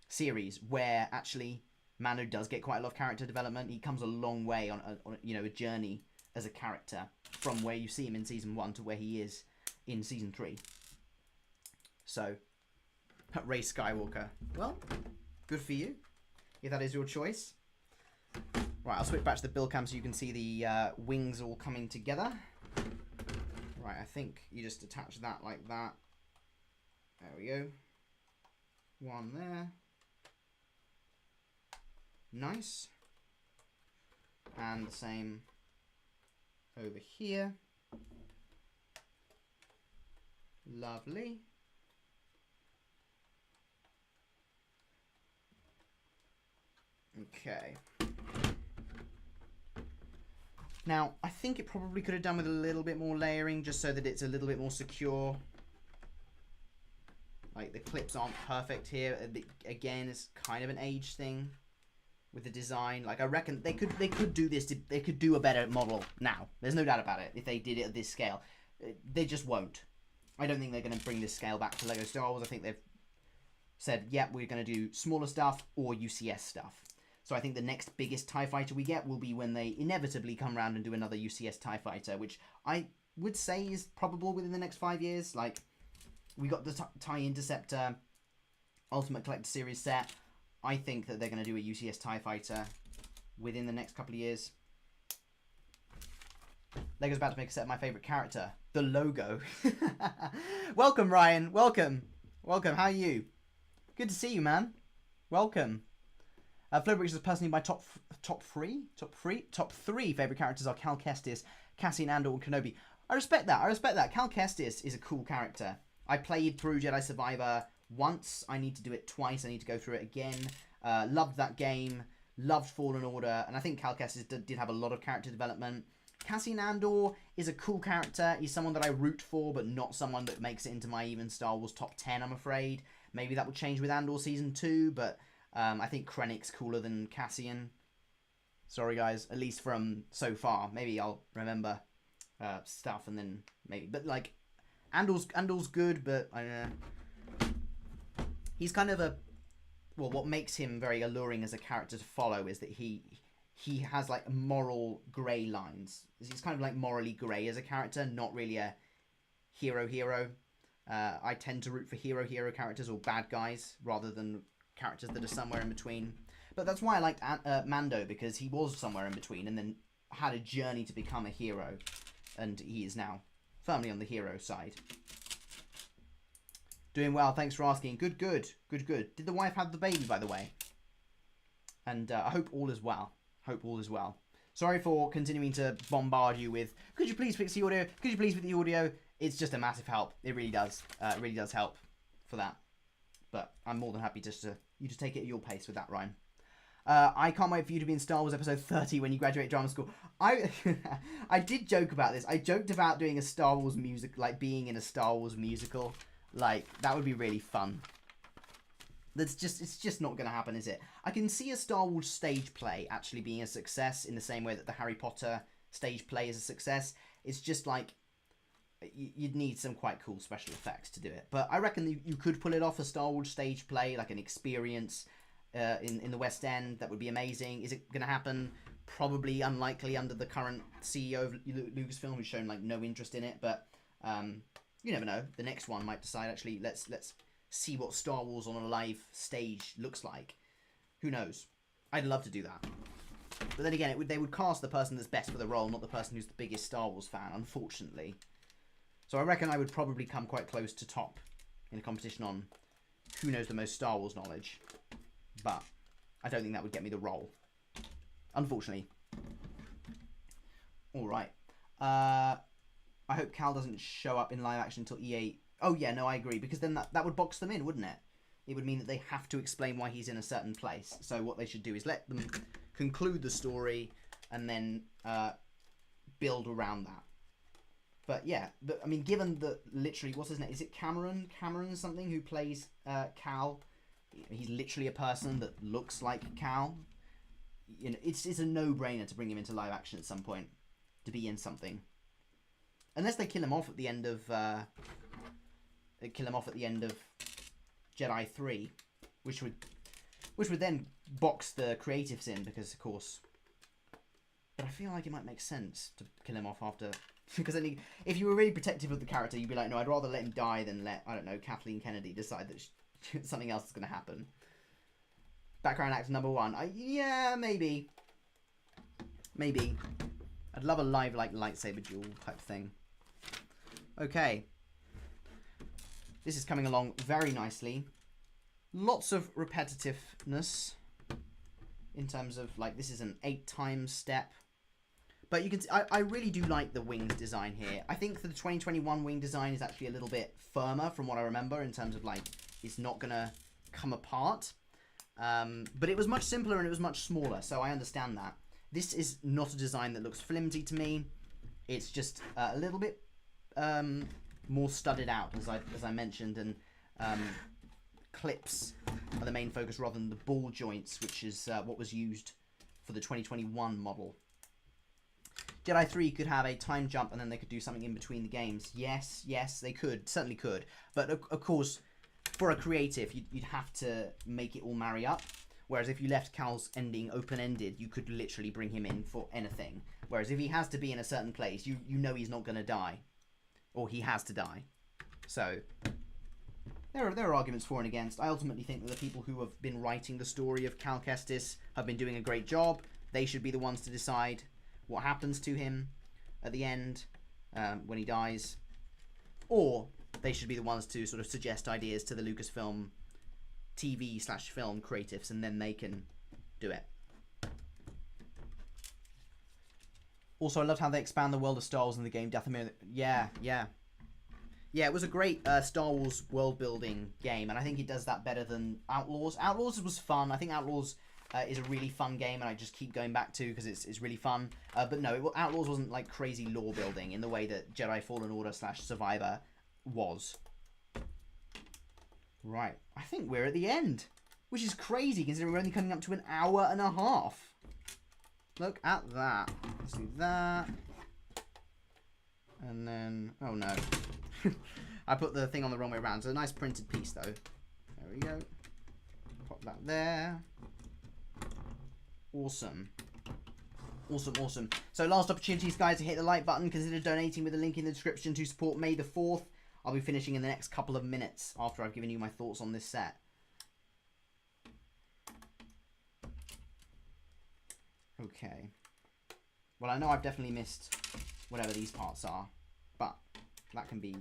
series where actually Mando does get quite a lot of character development. He comes a long way on a journey as a character from where you see him in season 1 to where he is in season 3. So, Rey Skywalker. Well, good for you, if that is your choice. Right, I'll switch back to the build cam so you can see the wings all coming together. Right, I think you just attach that like that. There we go. One there. Nice. And the same over here. Lovely. Okay. Now, I think it probably could have done with a little bit more layering, just so that it's a little bit more secure. Like, the clips aren't perfect here. Again, it's kind of an age thing. with the design. Like, I reckon they could do this. They could do a better model now. There's no doubt about it. If they did it at this scale, they just won't. I don't think they're going to bring this scale back to Lego Star Wars. I think they've said, yeah, we're going to do smaller stuff or UCS stuff. So I think the next biggest TIE Fighter we get will be when they inevitably come around and do another UCS TIE Fighter, which I would say is probable within the next 5 years. Like, we got the TIE Interceptor Ultimate Collector Series set. I think that they're going to do a UCS TIE Fighter within the next couple of years. Lego's about to make a set of my favourite character, the logo. Welcome, Ryan. Welcome. Welcome. How are you? Good to see you, man. Welcome. Flowbricks is personally my top three favourite characters are Cal Kestis, Cassian Andor, and Kenobi. I respect that. I respect that. Cal Kestis is a cool character. I played through Jedi Survivor once. I need to do it twice. I need to go through it again. Loved that game. Loved Fallen Order. And I think Cal Kestis did have a lot of character development. Cassian Andor is a cool character. He's someone that I root for, but not someone that makes it into my even Star Wars top 10, I'm afraid. Maybe that will change with Andor Season 2, but I think Krennic's cooler than Cassian. Sorry, guys. At least from so far. Maybe I'll remember stuff and then maybe. But, like, Andor's good, but I don't know. He's kind of a... Well, what makes him very alluring as a character to follow is that he has, like, moral grey lines. He's kind of, like, morally grey as a character, not really a hero. I tend to root for hero characters or bad guys rather than characters that are somewhere in between. But that's why I liked Mando, because he was somewhere in between and then had a journey to become a hero. And he is now firmly on the hero side. Doing well, thanks for asking. Good. Did the wife have the baby, by the way? And I hope all is well. Sorry for continuing to bombard you with, could you please fix the audio? Could you please fix the audio? It's just a massive help. It really does. It really does help for that. But I'm more than happy just to you to take it at your pace with that, Ryan. I can't wait for you to be in Star Wars Episode 30 when you graduate drama school. I did joke about this. I joked about doing a Star Wars music, like being in a Star Wars musical. Like, that would be really fun. It's just not going to happen, is it? I can see a Star Wars stage play actually being a success in the same way that the Harry Potter stage play is a success. It's just like, you'd need some quite cool special effects to do it. But I reckon you could pull it off, a Star Wars stage play, like an experience in the West End. That would be amazing. Is it going to happen? Probably unlikely under the current CEO of Lucasfilm, who's shown like no interest in it. But you never know. The next one might decide, actually, let's see what Star Wars on a live stage looks like. Who knows? I'd love to do that. But then again, they would cast the person that's best for the role, not the person who's the biggest Star Wars fan, unfortunately. So I reckon I would probably come quite close to top in a competition on who knows the most Star Wars knowledge. But I don't think that would get me the role, unfortunately. Alright. I hope Cal doesn't show up in live action until EA... Oh yeah, no, I agree, because then that would box them in, wouldn't it? It would mean that they have to explain why he's in a certain place. So what they should do is let them conclude the story and then build around that. But yeah, I mean, given that literally, what's his name? Is it Cameron? Cameron something, who plays Cal? He's literally a person that looks like Cal. You know, it's a no-brainer to bring him into live action at some point to be in something. Unless they kill him off at the end of Jedi 3, which would then box the creatives in, because of course. But I feel like it might make sense to kill him off after, because then if you were really protective of the character, you'd be like, no, I'd rather let him die than let, I don't know, Kathleen Kennedy decide that something else is going to happen. Background actor number 1. Yeah, maybe. I'd love a live, like, lightsaber duel type thing. Okay. This is coming along very nicely. Lots of repetitiveness in terms of, like, this is an 8 times step. But you can see, I really do like the wings design here. I think the 2021 wing design is actually a little bit firmer from what I remember, in terms of, like, it's not going to come apart. But it was much simpler and it was much smaller, so I understand that. This is not a design that looks flimsy to me. It's just a little bit more studded out, as I mentioned, and clips are the main focus rather than the ball joints, which is what was used for the 2021 model. Jedi 3 could have a time jump and then they could do something in between the games. Yes, they could. Certainly could. But of course, for a creative, you'd have to make it all marry up. Whereas if you left Cal's ending open-ended, you could literally bring him in for anything. Whereas if he has to be in a certain place, you know he's not going to die. Or he has to die. So, there are arguments for and against. I ultimately think that the people who have been writing the story of Cal Kestis have been doing a great job. They should be the ones to decide what happens to him at the end when he dies. Or they should be the ones to sort of suggest ideas to the Lucasfilm TV/film creatives, and then they can do it. Also, I loved how they expand the world of Star Wars in the game Dathomir. Yeah, it was a great Star Wars world-building game, and I think it does that better than Outlaws. Outlaws was fun. I think Outlaws is a really fun game, and I just keep going back to because it's really fun. But no, Outlaws wasn't like crazy lore-building in the way that Jedi Fallen Order/Survivor was. Right, I think we're at the end, which is crazy considering we're only coming up to an hour and a half. Look at that. Let's do that. And then, oh no. I put the thing on the wrong way around. So a nice printed piece though. There we go. Pop that there. Awesome. Awesome. So last opportunities, guys, to hit the like button. Consider donating with the link in the description to support May the 4th. I'll be finishing in the next couple of minutes after I've given you my thoughts on this set. Okay. Well, I know I've definitely missed whatever these parts are, but that can be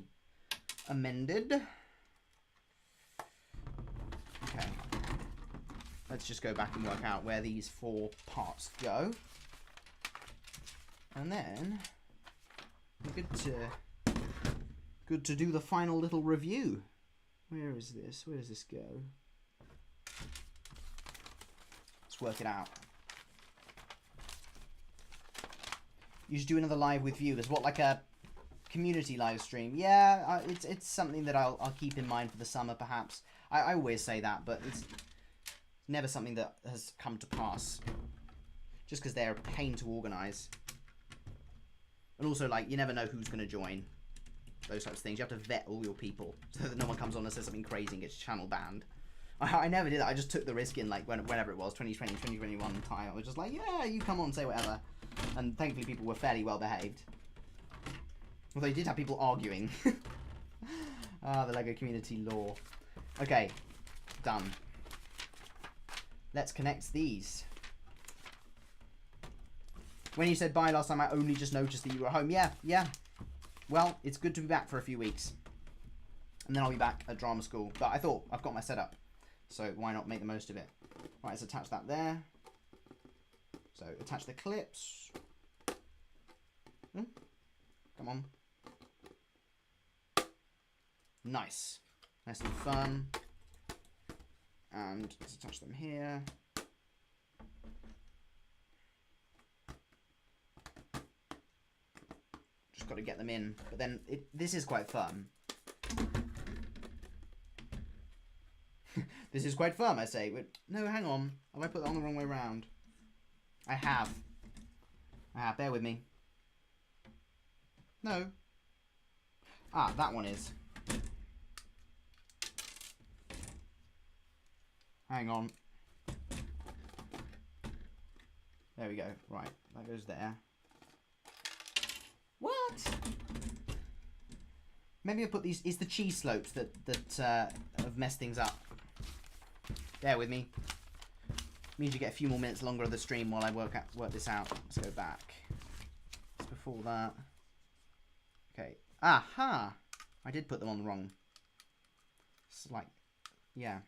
amended. Okay. Let's just go back and work out where these 4 parts go. And then we're good to do the final little review. Where is this? Where does this go? Let's work it out. You should do another live with viewers. What, like a community live stream? Yeah, it's something that I'll keep in mind for the summer, perhaps. I always say that, but it's never something that has come to pass. Just because they're a pain to organise. And also, like, you never know who's going to join. Those types of things. You have to vet all your people so that no one comes on and says something crazy and gets channel banned. I never did that. I just took the risk in, like, whenever it was, 2020, 2021 time. I was just like, yeah, you come on, say whatever. And thankfully people were fairly well behaved. Although you did have people arguing. Ah, the LEGO community lore. Okay, done. Let's connect these. When you said bye last time, I only just noticed that you were home. Yeah. Well, it's good to be back for a few weeks. And then I'll be back at drama school. But I thought, I've got my setup. So why not make the most of it? Right, let's attach that there. So attach the clips. Come on. Nice. Nice and fun. And let's attach them here. Just got to get them in. But then this is quite firm. This is quite firm, I say. But no, hang on. Have I put that on the wrong way around? I have. Bear with me. No. Ah, that one is. Hang on. There we go. Right, that goes there. What? Maybe I'll put these... It's the cheese slopes that have messed things up. Bear with me. Means you get a few more minutes longer of the stream while I work this out. Let's go back. It's before that. Okay. Aha! I did put them on the wrong. It's like, yeah.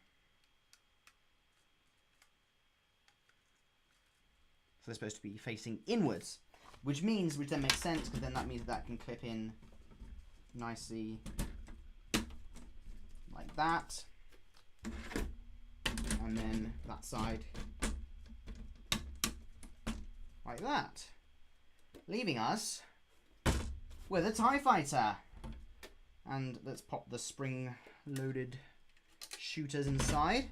So they're supposed to be facing inwards, which then makes sense, because then that means that can clip in nicely like that. And then that side like that, leaving us with a TIE Fighter. And let's pop the spring-loaded shooters inside.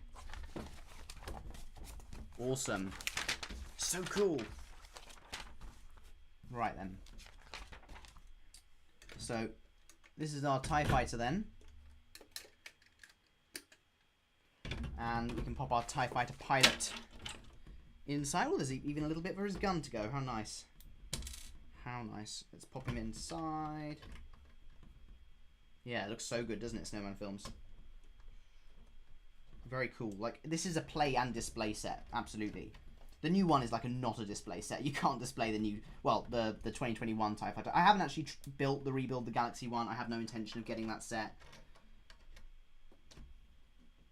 Awesome. So cool. Right then. So, this is our TIE Fighter then. And we can pop our TIE Fighter pilot inside. Well, there's even a little bit for his gun to go. How nice. How nice. Let's pop him inside. Yeah, it looks so good, doesn't it, Snowman Films? Very cool. Like, this is a play and display set. Absolutely. The new one is like not a display set. You can't display the new, well, the 2021 TIE Fighter. I haven't actually built the Rebuild the Galaxy one. I have no intention of getting that set.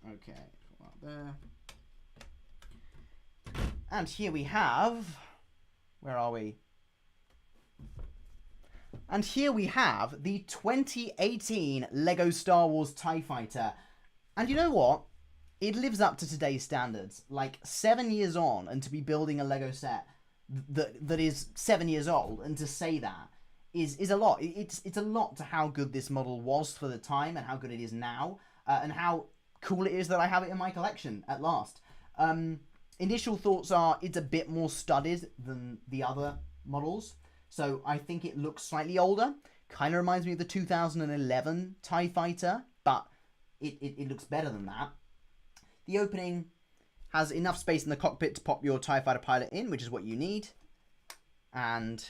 Okay, put that there. And here we have, where are we? And here we have the 2018 LEGO Star Wars TIE Fighter. And you know what? It lives up to today's standards. Like, 7 years on, and to be building a LEGO set that is 7 years old, and to say that is a lot. It's a lot to how good this model was for the time, and how good it is now, and how cool it is that I have it in my collection at last. Initial thoughts are it's a bit more studded than the other models. So I think it looks slightly older. Kind of reminds me of the 2011 TIE Fighter, but it looks better than that. The opening has enough space in the cockpit to pop your TIE Fighter pilot in, which is what you need. And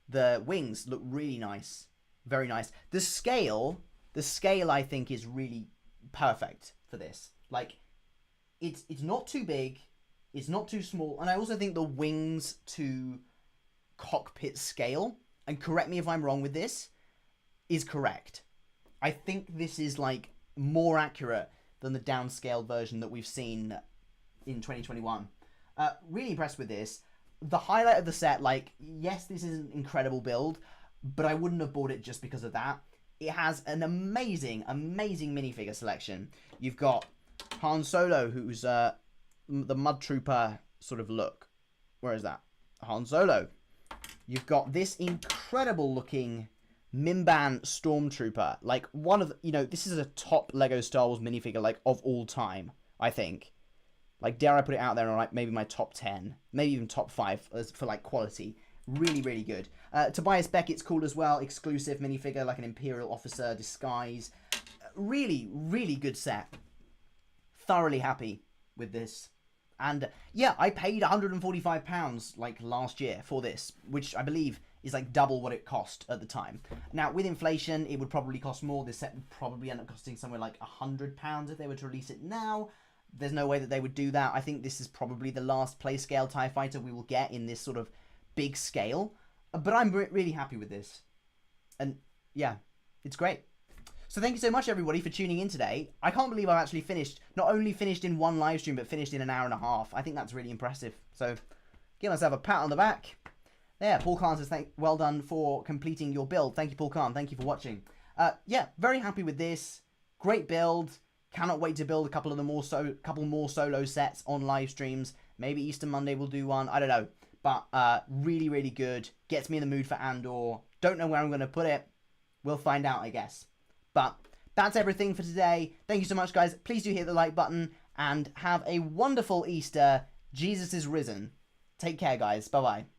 the wings look really nice. Very nice. The scale I think is really perfect for this. Like, it's not too big, it's not too small, and I also think the wings to cockpit scale, and correct me if I'm wrong with this, is correct. I think this is like more accurate than the downscaled version that we've seen in 2021. Really impressed with this. The highlight of the set, like, yes, this is an incredible build, but I wouldn't have bought it just because of that. It has an amazing, amazing minifigure selection. You've got Han Solo, who's the Mud Trooper sort of look. Where is that? Han Solo. You've got this incredible looking Mimban Stormtrooper. Like, one of the, you know, this is a top LEGO Star Wars minifigure, like, of all time, I think. Like, dare I put it out there on, like, maybe my top 10, maybe even top 5 for, like, quality. Really, really good. Tobias Beckett's cool as well. Exclusive minifigure, like an Imperial officer disguise. Really, really good set. Thoroughly happy with this. And, yeah, I paid £145, like, last year for this, which I believe is, like, double what it cost at the time. Now, with inflation, it would probably cost more. This set would probably end up costing somewhere like £100 if they were to release it now. There's no way that they would do that. I think this is probably the last play-scale TIE Fighter we will get in this sort of big scale. But I'm really happy with this. And, yeah, it's great. So thank you so much, everybody, for tuning in today. I can't believe I've actually finished, not only finished in one live stream, but finished in an hour and a half. I think that's really impressive. So give myself a pat on the back. There, Paul Khan says, well done for completing your build. Thank you, Paul Khan. Thank you for watching. Yeah, very happy with this. Great build. Cannot wait to build a couple more solo sets on live streams. Maybe Easter Monday we'll do one. I don't know. But really, really good. Gets me in the mood for Andor. Don't know where I'm going to put it. We'll find out, I guess. But that's everything for today. Thank you so much, guys. Please do hit the like button. And have a wonderful Easter. Jesus is risen. Take care, guys. Bye-bye.